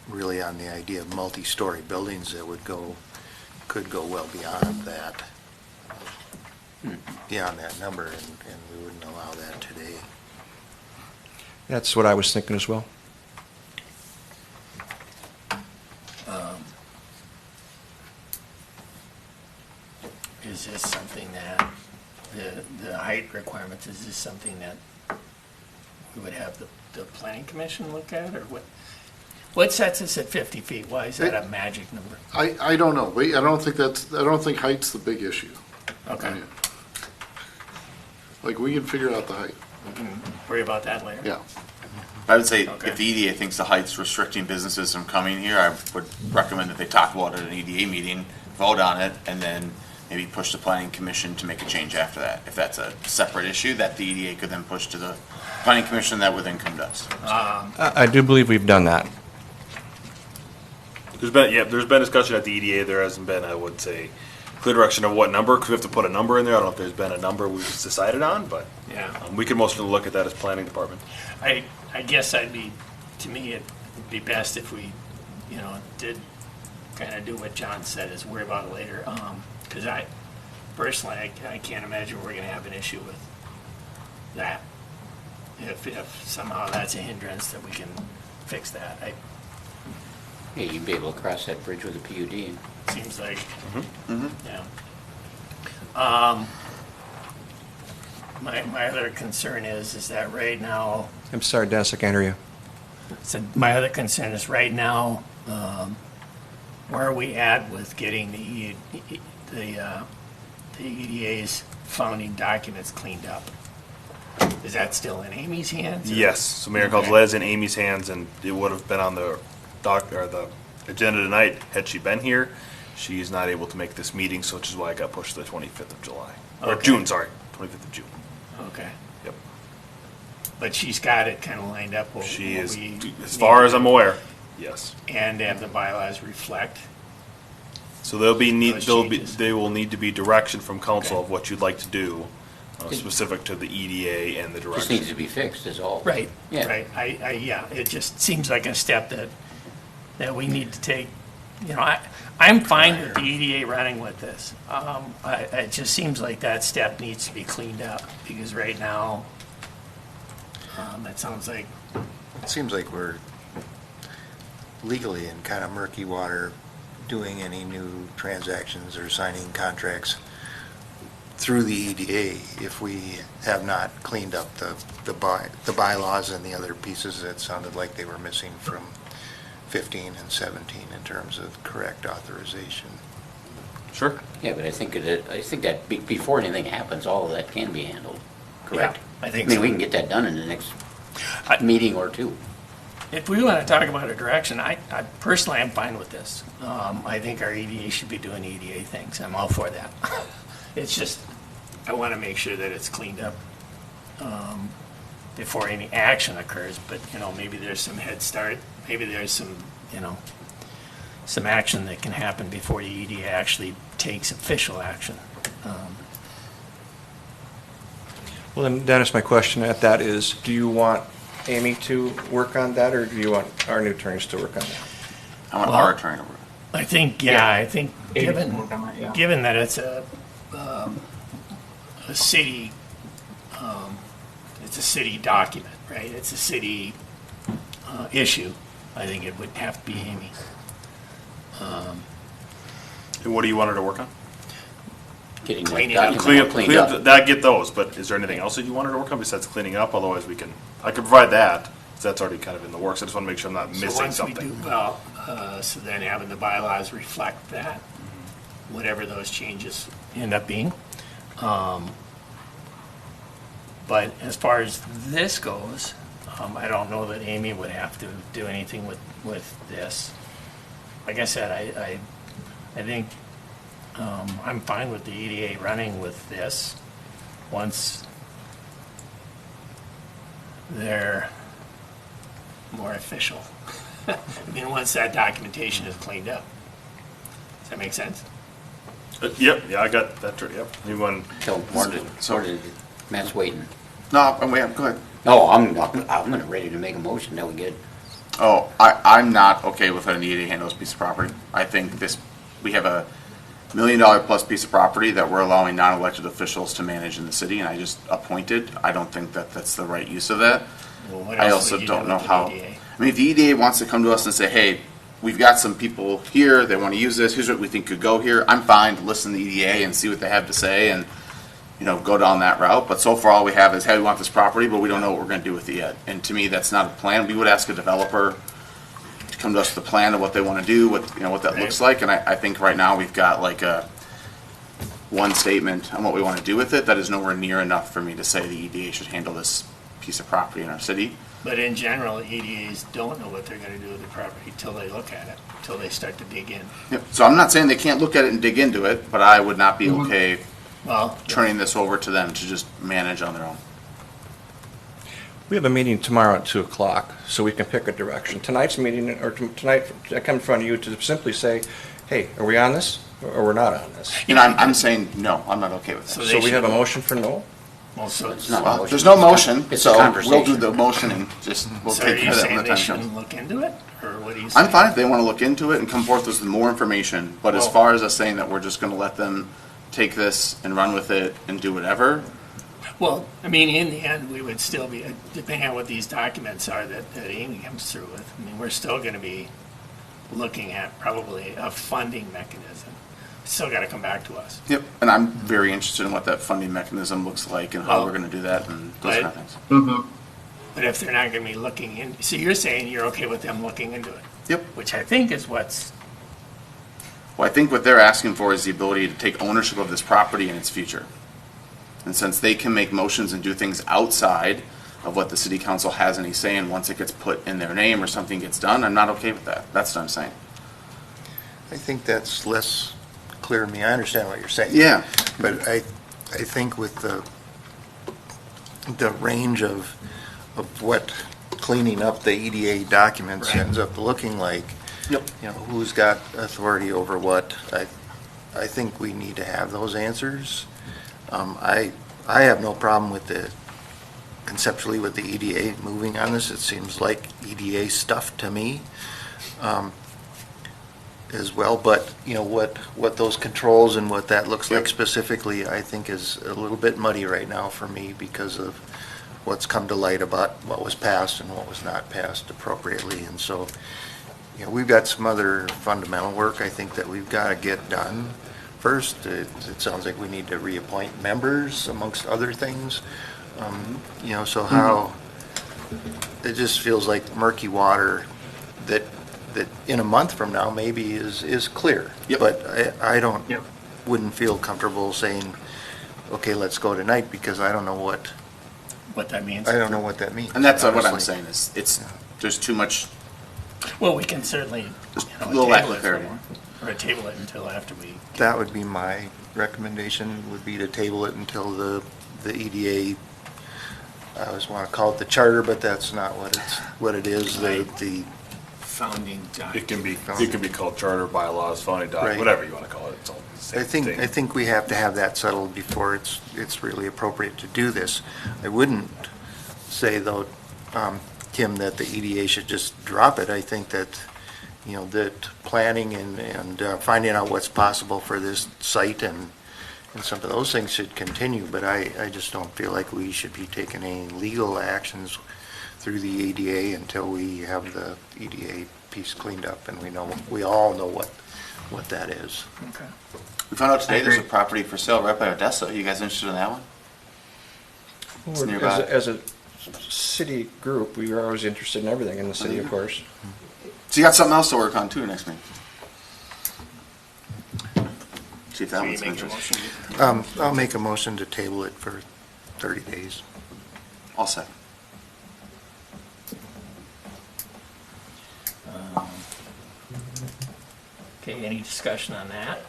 really on the idea of multi-story buildings that could go well beyond that. Beyond that number, and we wouldn't allow that today. That's what I was thinking as well. is this something that, the height requirements, is this something that we would have the planning commission look at, or what? What sets us at 50 feet? Why is that a magic number? I don't know. I don't think height's the big issue. Okay, Like, we can figure out the height, we can worry about that later. yeah. I would say Okay. if the EDA thinks the height's restricting businesses from coming here, I would recommend that they talk about it at an EDA meeting, vote on it, and then maybe push the planning commission to make a change after that. If that's a separate issue, that the EDA could then push to the planning commission, that would then come to us. I do believe we've done that. There's been discussion at the EDA. There hasn't been, I would say, clear direction of what number, because we have to put a number in there. I don't know if there's been a number we've decided on, but Yeah. we can mostly look at that as planning department. I guess to me, it'd be best if we, did kind of do what John said, is worry about it later. Because personally, I can't imagine we're going to have an issue with that. If somehow that's a hindrance, that we can fix that. Yeah, you'd be able to cross that bridge with a PUD. Seems like, yeah. My other concern is that right now, I'm sorry, Dennis, I can't hear you. so my other concern is right now, where are we at with getting the EDA's founding documents cleaned up? Is that still in Amy's hands? or- Yes, so Mayor Okay. Gonzalez in Amy's hands, and it would have been on the the agenda tonight had she been here. She's not able to make this meeting, so which is why I got pushed to the 25th of July. Or Okay. June, sorry, 25th of June. Okay, Yep. but she's got it kind of lined up. She what is, we as far need as I'm aware, yes. And have the bylaws reflect. So they changes. will need to be direction from council Okay. of what you'd like to do, specific to the EDA and the Just direction. needs to be fixed is all. Right, Yeah. right. Yeah, it just seems like a step that we need to take. I'm fine with the EDA running with this. It just seems like that step needs to be cleaned up, because right now, it sounds like, It seems like we're legally in kind of murky water doing any new transactions or signing contracts through the EDA if we have not cleaned up the bylaws and the other pieces that sounded like they were missing from 15 and 17 in terms of correct authorization. Sure. Yeah, but I think that before anything happens, all of that can be handled, correct? Yeah, I think I mean, so. we can get that done in the next I- meeting or two. if we want to talk about a direction, I personally am fine with this. I think our EDA should be doing EDA things. I'm all for that. It's just, I want to make sure that it's cleaned up before any action occurs. But, you know, maybe there's some head start. Maybe there's some, you know, some action that can happen before the EDA actually takes official action. Well, then, Dennis, my question at that is, do you want Amy to work on that, or do you want our new attorneys to work on that? I want Well, our attorney to work. I think, yeah, I think Amy can given, work on that, yeah. given that it's a city, it's a city document, right? It's a city issue. I think it would have to be Amy. And what do you want her to work on? Getting that Cleaning up. document Clean up, cleaned clean up. up, that, get those, but is there anything else that you want her to work on besides cleaning up? Otherwise, I could provide that, 'cause that's already kind of in the works. I just want to make sure I'm not So missing once we do, something. well, so then having the bylaws reflect that, whatever those changes end up being. But as far as this goes, I don't know that Amy would have to do anything with this. Like I said, I think I'm fine with the EDA running with this once they're more official. I mean, once that documentation is cleaned up. Does that make sense? Yep, yeah, I got that, yep. You want, Till Matt's waiting. No, I'm waiting, go ahead. No, I'm ready to make a motion that we get. Oh, I'm not okay with an EDA handle this piece of property. I think we have a $1 million plus piece of property that we're allowing non-elected officials to manage in the city, and I just appointed. I don't think that that's the right use of that. Well, what I else also would you do don't know with the how. EDA? I mean, if the EDA wants to come to us and say, hey, we've got some people here, they want to use this, here's what we think could go here, I'm fine to listen to the EDA and see what they have to say and, you know, go down that route. But so far, all we have is, hey, we want this property, but we don't know what we're going to do with it yet. And to me, that's not a plan. We would ask a developer to come to us with a plan of what they want to do, what that looks like. And I think right now we've got like one statement on what we want to do with it that is nowhere near enough for me to say the EDA should handle this piece of property in our city. But in general, EDAs don't know what they're going to do with the property till they look at it, till they start to dig in. Yep. So I'm not saying they can't look at it and dig into it, but I would not be okay Well, turning this over to them to just manage on their own. We have a meeting tomorrow at 2 o'clock, so we can pick a direction. Tonight's meeting, or tonight, I come in front of you to simply say, hey, are we on this, or we're not on this? You know, I'm saying, no, I'm not okay with that. So So we have a motion for no? well, so, It's not a Well, motion. there's no motion, It's a so we'll conversation. do the motioning, we'll so are take you care of that saying when the they time shouldn't comes. look into it, or what do you say? I'm fine if they want to look into it and come forth with more information, but as Well- far as us saying that we're just going to let them take this and run with it and do whatever, Well, I mean, in the end, we would still be, depending on what these documents are that Amy comes through with, I mean, we're still going to be looking at probably a funding mechanism. It's still got to come back to us. yep. And I'm very interested in what that funding mechanism looks like and how Well, we're going to do that and those but- kind of things. Mm-hmm. But if they're not going to be looking in, so you're saying you're okay with them looking into it? Yep. Which I think is what's, Well, I think what they're asking for is the ability to take ownership of this property and its future. And since they can make motions and do things outside of what the city council has any say in, once it gets put in their name or something gets done, I'm not okay with that. That's what I'm saying. I think that's less clear to me. I understand what you're saying. Yeah. But I think with the range of what cleaning up the EDA documents Right. ends up looking like, Yep. you know, who's got authority over what, I think we need to have those answers. I have no problem with conceptually with the EDA moving on this. It seems like EDA stuff to me. As well, but, you know, what those controls and what that looks like Yep. specifically, I think is a little bit muddy right now for me because of what's come to light about what was passed and what was not passed appropriately. And so, you know, we've got some other fundamental work I think that we've got to get done first. It sounds like we need to reappoint members amongst other things. You know, so how, it just feels like murky water that in a month from now maybe is clear. Yep. But I don't, Yep. wouldn't feel comfortable saying, okay, let's go tonight, because I don't know what what that means. that means. And that's what I'm honestly. saying is there's too much, Well, we can certainly, a little lack table of it clarity. or table it until after we. That would be my recommendation, would be to table it until the EDA, I always want to call it the charter, but that's not what it is, the Founding It can be called charter, bylaws, founding document, Right. whatever you want to call it. It's all the same thing. I think we have to have that settled before it's really appropriate to do this. I wouldn't say though, Tim, that the EDA should just drop it. I think that, that planning and finding out what's possible for this site and some of those things should continue, but I just don't feel like we should be taking any legal actions through the EDA until we have the EDA piece cleaned up and we all know what that is. Okay. We found out today there's a property for sale right by Odessa. Are you guys interested in that one? It's nearby. As a city group, we are always interested in everything in the city, of course. So you got something else to work on too next meeting. See if that one's of interest. I'll make a motion to table it for 30 days. I'll second. Okay, any discussion on that?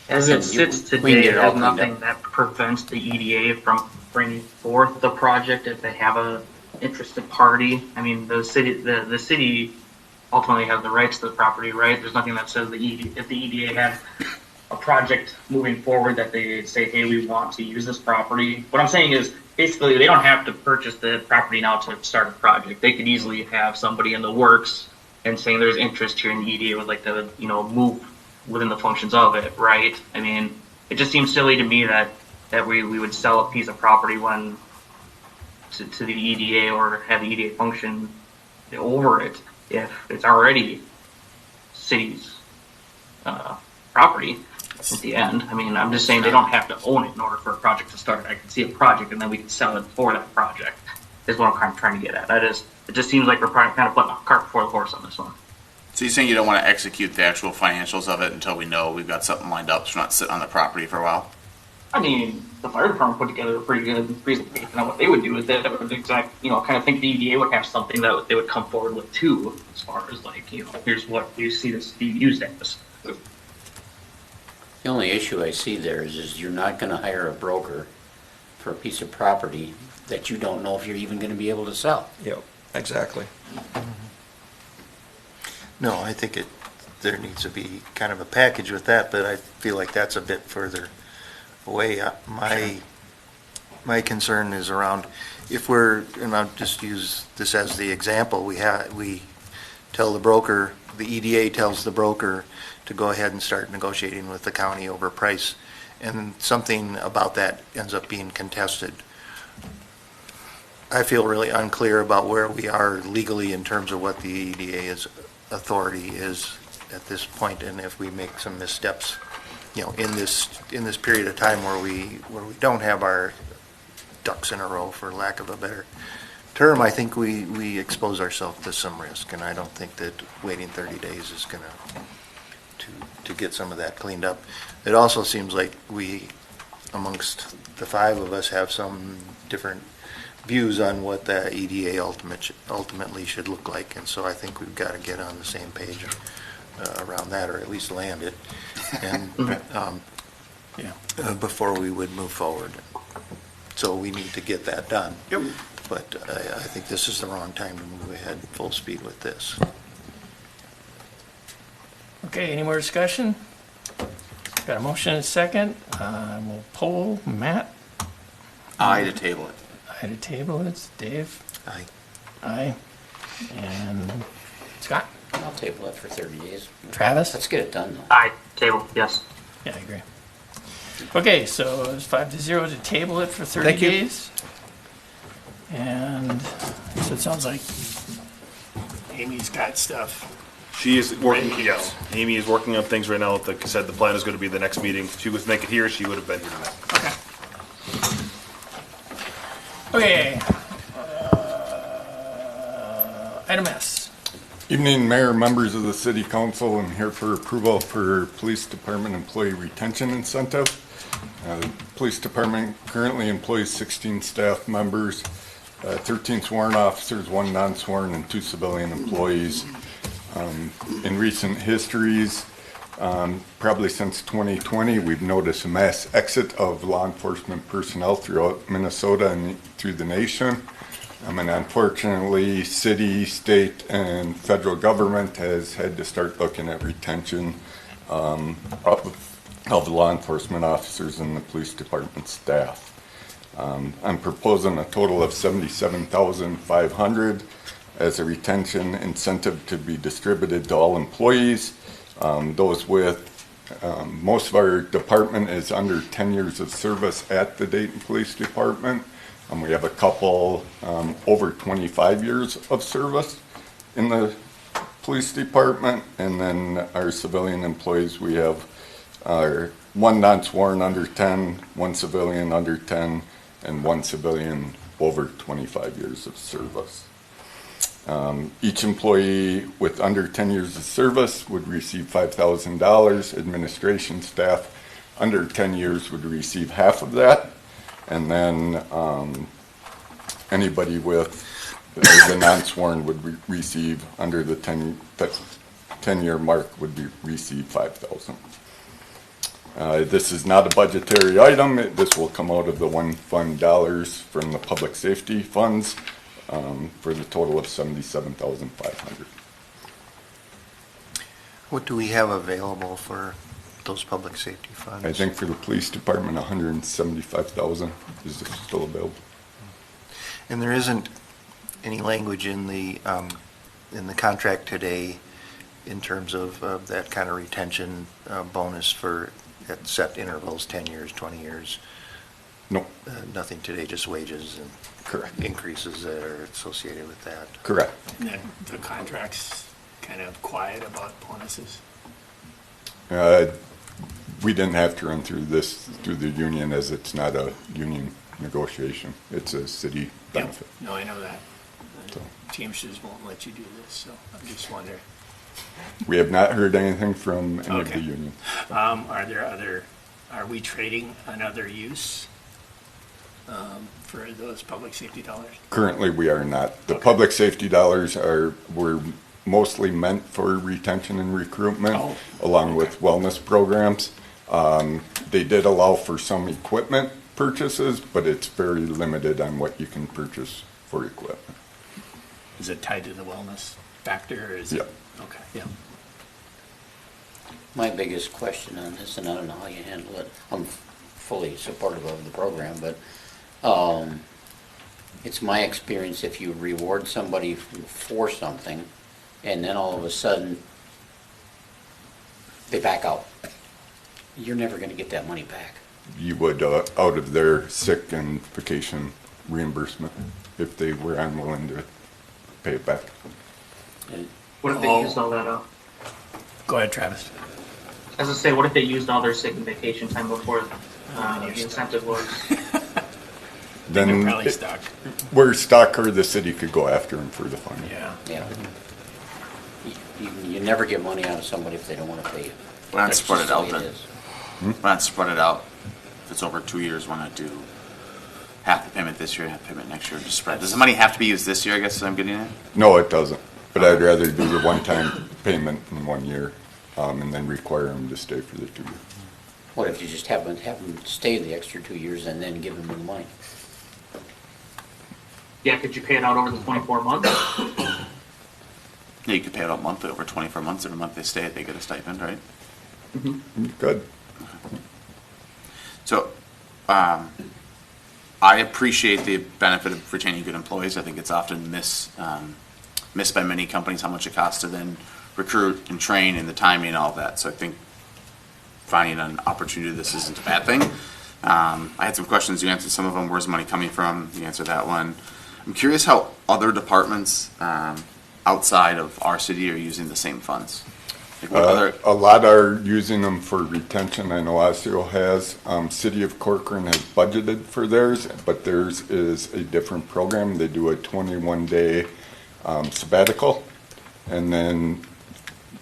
As it Listen, sits we can today, get it all there's cleaned nothing up. that prevents the EDA from bringing forth the project if they have a interested party. I mean, the city ultimately has the rights to the property, right? There's nothing that says if the EDA had a project moving forward that they say, hey, we want to use this property. What I'm saying is, basically, they don't have to purchase the property now to start a project. They could easily have somebody in the works and saying there's interest here, and the EDA would like to, move within the functions of it, right? I mean, it just seems silly to me that we would sell a piece of property to the EDA or have the EDA function over it if it's already city's property at the end. I mean, I'm just saying they don't have to own it in order for a project to start. I can see a project and then we can sell it for that project is what I'm kind of trying to get at. It just seems like we're kind of putting a cart before the horse on this one. So you're saying you don't want to execute the actual financials of it until we know we've got something lined up, so we're not sitting on the property for a while? I mean, the fire department put together a pretty good presentation on what they would do with it. It would kind of think the EDA would have something that they would come forward with too, as far as here's what you see this being used as. The only issue I see there is you're not going to hire a broker for a piece of property that you don't know if you're even going to be able to sell. Yep, exactly. No, I think there needs to be kind of a package with that, but I feel like that's a bit further away. My concern is around and I'll just use this as the example, we tell the broker, the EDA tells the broker to go ahead and start negotiating with the county over price, and something about that ends up being contested. I feel really unclear about where we are legally in terms of what the EDA's authority is at this point, and if we make some missteps, in this period of time where we don't have our ducks in a row, for lack of a better term, I think we expose ourselves to some risk, and I don't think that waiting 30 days is going to get some of that cleaned up. It also seems like we, amongst the five of us, have some different views on what the EDA ultimately should look like, and so I think we've got to get on the same page around that, or at least land it, and before we would move forward. So we need to get that done. Yep. But I think this is the wrong time to move ahead full speed with this. Okay, any more discussion? Got a motion and a second. We'll poll. Matt? Aye to table it. Aye to table it. Dave? Aye. Aye. And Scott? I'll table it for 30 days. Travis? Let's get it done though. Aye, table, yes. Yeah, I agree. Okay, so it's 5-0 to table it for 30 Thank you. days. And so it sounds like Amy's got stuff. She is working, yes. Amy is working on things right now. Like I said, the plan is going to be the next meeting. If she was to make it here, she would have been here tonight. Okay. Item S. Evening, Mayor, members of the City Council. I'm here for approval for Police Department Employee Retention Incentive. The Police Department currently employs 16 staff members. 13 sworn officers, 1 non-sworn, and 2 civilian employees. In recent histories, probably since 2020, we've noticed a mass exit of law enforcement personnel throughout Minnesota and through the nation. And unfortunately, city, state, and federal government has had to start looking at retention of law enforcement officers and the police department staff. I'm proposing a total of $77,500 as a retention incentive to be distributed to all employees. Those with, most of our department is under 10 years of service at the Dayton Police Department. We have a couple over 25 years of service in the police department. And then our civilian employees, we have 1 non-sworn under 10, 1 civilian under 10, and 1 civilian over 25 years of service. Each employee with under 10 years of service would receive $5,000. Administration staff under 10 years would receive half of that. And then anybody with the non-sworn would receive under the 10-year mark would receive $5,000. This is not a budgetary item. This will come out of the one fund dollars from the public safety funds for the total of $77,500. What do we have available for those public safety funds? I think for the police department, $175,000 is still available. And there isn't any language in the contract today in terms of that kind of retention bonus for at set intervals, 10 years, 20 years? No. Nothing today, just wages and Correct. increases that are associated with that. Correct. And the contract's kind of quiet about bonuses. We didn't have to run through the union as it's not a union negotiation. It's a city benefit. No, I know that. So. Teamsters won't let you do this, so I'm just wondering. We have not heard anything from any of Okay. the union. Are we trading another use for those public safety dollars? Currently, we are not. The Okay. public safety dollars were mostly meant for retention and recruitment, Oh. along with wellness programs. They did allow for some equipment purchases, but it's very limited on what you can purchase for equipment. Is it tied to the wellness factor, or is Yeah. it? Okay, yeah. My biggest question on this, and I don't know how you handle it, I'm fully supportive of the program, but it's my experience if you reward somebody for something, and then all of a sudden they back out, you're never going to get that money back. You would, out of their sick and vacation reimbursement, if they were unwilling to pay it back. And What if they used all that up? Go ahead, Travis. As I say, what if they used all their sick and vacation time before the incentive was? They're Then probably stuck. we're stuck, or the city could go after them for the fund. Yeah. yeah. You never get money out of somebody if they don't want to pay you. Why not That's spread just it the out way then? is. Why not spread it out? If it's over 2 years, why not do half the payment this year, half the payment next year, just spread? Does the money have to be used this year, I guess is what I'm getting at? No, it doesn't. But I'd rather do the one-time payment in 1 year, and then require them to stay for the 2 years. What if you just have them stay the extra 2 years and then give them the money? Yeah, could you pay it out over the 24 months? Yeah, you could pay it out monthly over 24 months. Every month they stay, they get a stipend, right? Good. So, I appreciate the benefit of retaining good employees. I think it's often missed by many companies how much it costs to then recruit and train and the timing and all of that. So I think finding an opportunity, this isn't a bad thing. I had some questions. You answered some of them. Where's the money coming from? You answered that one. I'm curious how other departments outside of our city are using the same funds. Like what other? A lot are using them for retention. I know Osseo has. City of Corcoran has budgeted for theirs, but theirs is a different program. They do a 21-day sabbatical, and then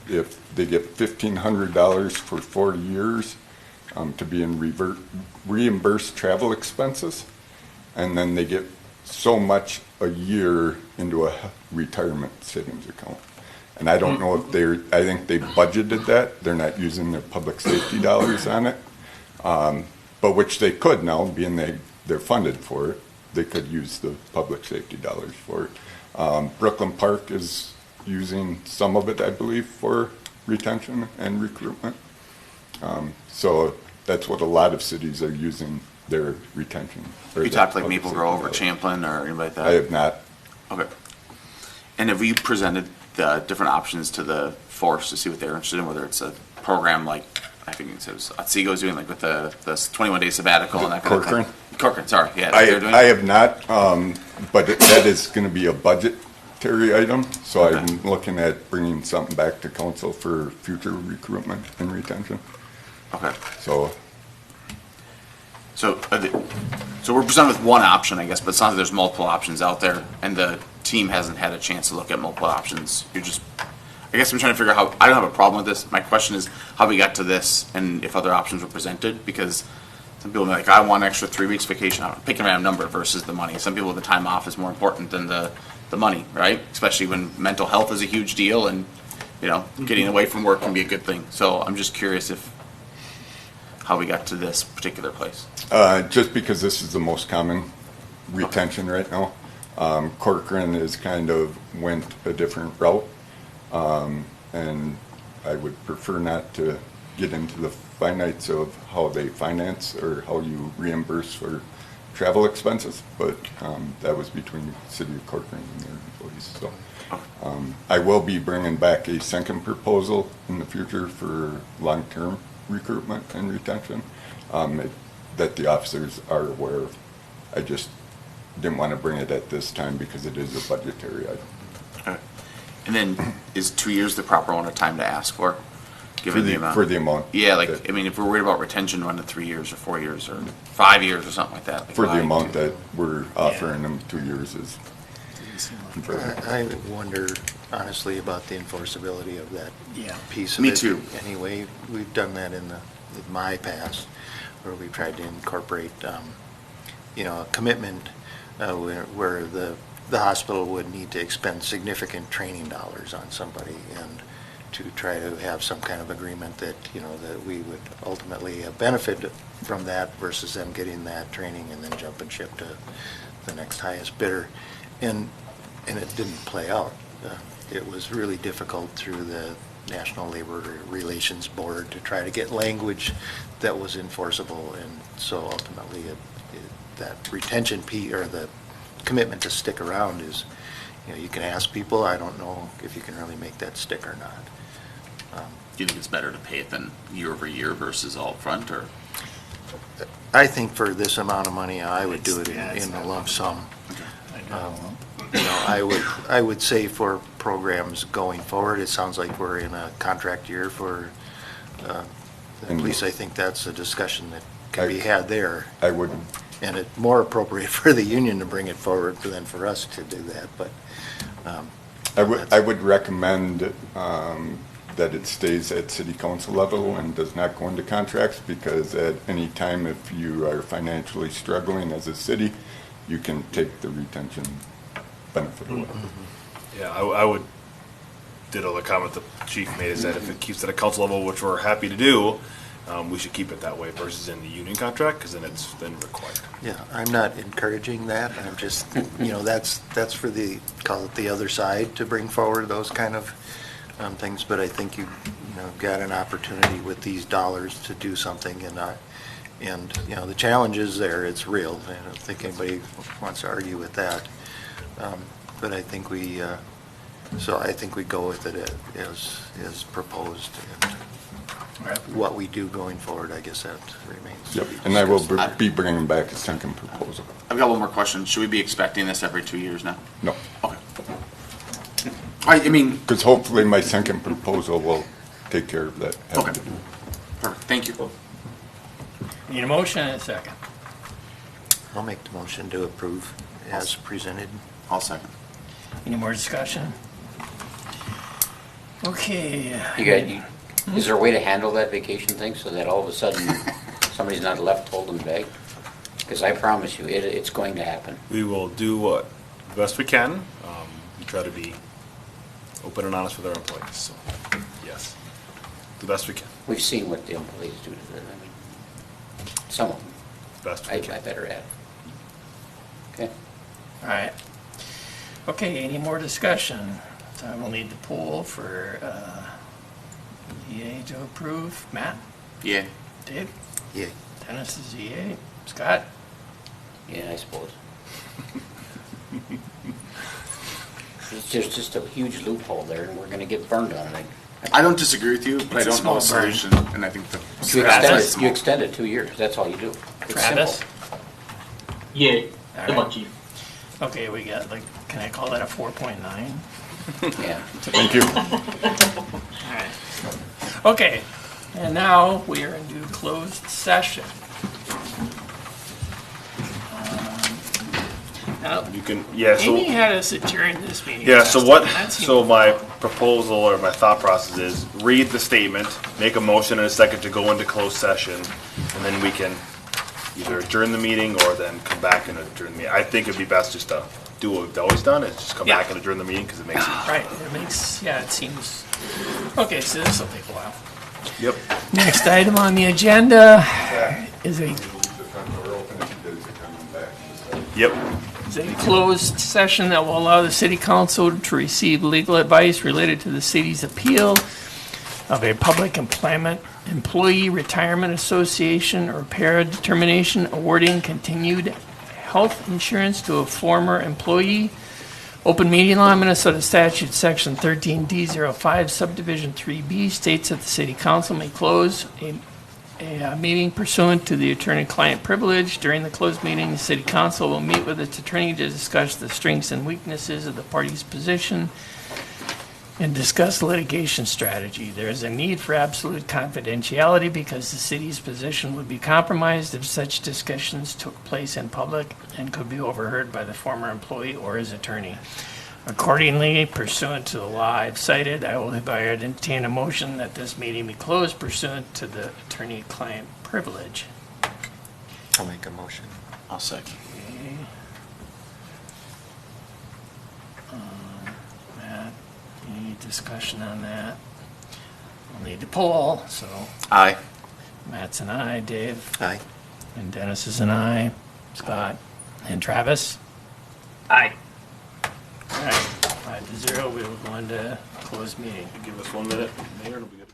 if they get $1,500 for 40 years to be in reimbursed travel expenses, and then they get so much a year into a retirement savings account. And I don't know if I think they budgeted that. They're not using their public safety dollars on it. But which they could now, being they're funded for it. They could use the public safety dollars for it. Brooklyn Park is using some of it, I believe, for retention and recruitment. So that's what a lot of cities are using their retention. You talked like Maple Grove or Champlain or anybody like that? I have not. Okay. And have you presented the different options to the force to see what they're interested in, whether it's a program like, I think it was Otsego doing like with the 21-day sabbatical and that kind of thing? Corcoran, sorry. Yeah, I have not, but that is going to be a budgetary item, so Okay. I'm looking at bringing something back to council for future recruitment and retention. Okay. So So we're presented with one option, I guess, but it sounds like there's multiple options out there, and the team hasn't had a chance to look at multiple options. I guess I'm trying to figure out how, I don't have a problem with this. My question is how we got to this and if other options were presented, because some people are like, I want an extra 3 weeks vacation. I'm picking a random number versus the money. Some people, the time off is more important than the money, right? Especially when mental health is a huge deal and, getting away from work can be a good thing. So I'm just curious how we got to this particular place. just because this is the most common retention right now, Corcoran is kind of went a different route. And I would prefer not to get into the finites of how they finance or how you reimburse for travel expenses, but that was between the city of Corcoran and their employees. So I will be bringing back a second proposal in the future for long-term recruitment and retention that the officers are aware of. I just didn't want to bring it at this time because it is a budgetary item. And then is 2 years the proper amount of time to ask for, given the amount? For the amount. Yeah, if we're worried about retention, 1 to 3 years or 4 years or 5 years or something like that. For the amount that we're offering them, 2 years is. I wonder honestly about the enforceability of that piece of Me it. too. Anyway, we've done that in my past, where we tried to incorporate, a commitment where the hospital would need to expend significant training dollars on somebody and to try to have some kind of agreement that, that we would ultimately benefit from that versus them getting that training and then jumping ship to the next highest bidder. And it didn't play out. It was really difficult through the National Labor Relations Board to try to get language that was enforceable, and so ultimately that retention or the commitment to stick around is, you can ask people, I don't know if you can really make that stick or not. Do you think it's better to pay it than year over year versus all front, or? I think for this amount of money, I would do it in a lump sum. I would say for programs going forward, it sounds like we're in a contract year for the police. I think that's a discussion that can be had there. I would. And it's more appropriate for the union to bring it forward than for us to do that, but. I would recommend that it stays at city council level and does not go into contracts, because at any time if you are financially struggling as a city, you can take the retention benefit away. Yeah, I would ditto the comment the chief made, is that if it keeps at a council level, which we're happy to do, we should keep it that way versus in the union contract, because then it's then required. Yeah, I'm not encouraging that. I'm just, that's for call it the other side to bring forward those kind of things. But I think you've got an opportunity with these dollars to do something, and the challenge is there. It's real. I don't think anybody wants to argue with that. But I think we go with it as proposed. And what we do going forward, I guess that remains. Yep, and I will be bringing back a second proposal. I've got one more question. Should we be expecting this every 2 years now? No. Okay. I mean, because hopefully my second proposal will take care of that. Okay. Perfect. Thank you. Need a motion and a second. I'll make the motion to approve as presented. I'll second. Any more discussion? Okay. Is there a way to handle that vacation thing so that all of a sudden somebody's not left holding the bag? Because I promise you, it's going to happen. We will do what the best we can. We try to be open and honest with our employees, so, yes, the best we can, We've seen what the employees do to them. I mean, some of them, best I we can. better add. Okay. All right. Okay, any more discussion? So I will need the poll for EA to approve. Matt? Yeah. Dave? Yeah. Dennis is EA. Scott? Yeah, I suppose. There's just a huge loophole there, and we're going to get burned on it. I don't disagree with you, but I It's a don't know a small burn. solution, and I think the. You extend it 2 years. That's all you do. It's Travis? simple. Yeah, All good right. luck, Chief. Okay, we got, like, can I call that a 4.9? Yeah. Thank you. All right. Okay, and now we are into closed session. Now, You can, yeah, so. Amy had us adjourn this meeting. Yeah, so last what, time. That seemed so my fun. proposal or my thought process is read the statement, make a motion in a second to go into closed session, and then we can either adjourn the meeting or then come back and adjourn the meeting. I think it'd be best just to do what we've always done, is just come Yeah. back and adjourn the meeting because it makes it. Right, it makes, yeah, it seems, okay, so this will take a while. Yep. Next item on the agenda is a Yep. is a closed session that will allow the city council to receive legal advice related to the city's appeal of a public employment employee retirement association or para determination awarding continued health insurance to a former employee. Open meeting law, Minnesota statute, section 13D05, subdivision 3B states that the city council may close a meeting pursuant to the attorney-client privilege. During the closed meeting, the city council will meet with its attorney to discuss the strengths and weaknesses of the party's position and discuss litigation strategy. There is a need for absolute confidentiality because the city's position would be compromised if such discussions took place in public and could be overheard by the former employee or his attorney. Accordingly, pursuant to the law I've cited, I will hereby entertain a motion that this meeting be closed pursuant to the attorney-client privilege. I'll make a motion. I'll second. Matt, any discussion on that? We'll need to poll, so Aye. Matt's an aye, Dave, Aye. and Dennis is an aye, Scott, and Travis. Aye. All right, 5-0, we will go into closed meeting. Give us 1 minute, Mayor, it'll be good.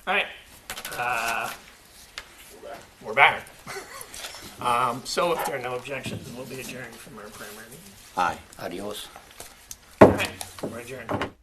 All right. We're back. So if there are no objections, we'll be adjourned from our primary meeting. Adios. All right, we're adjourned.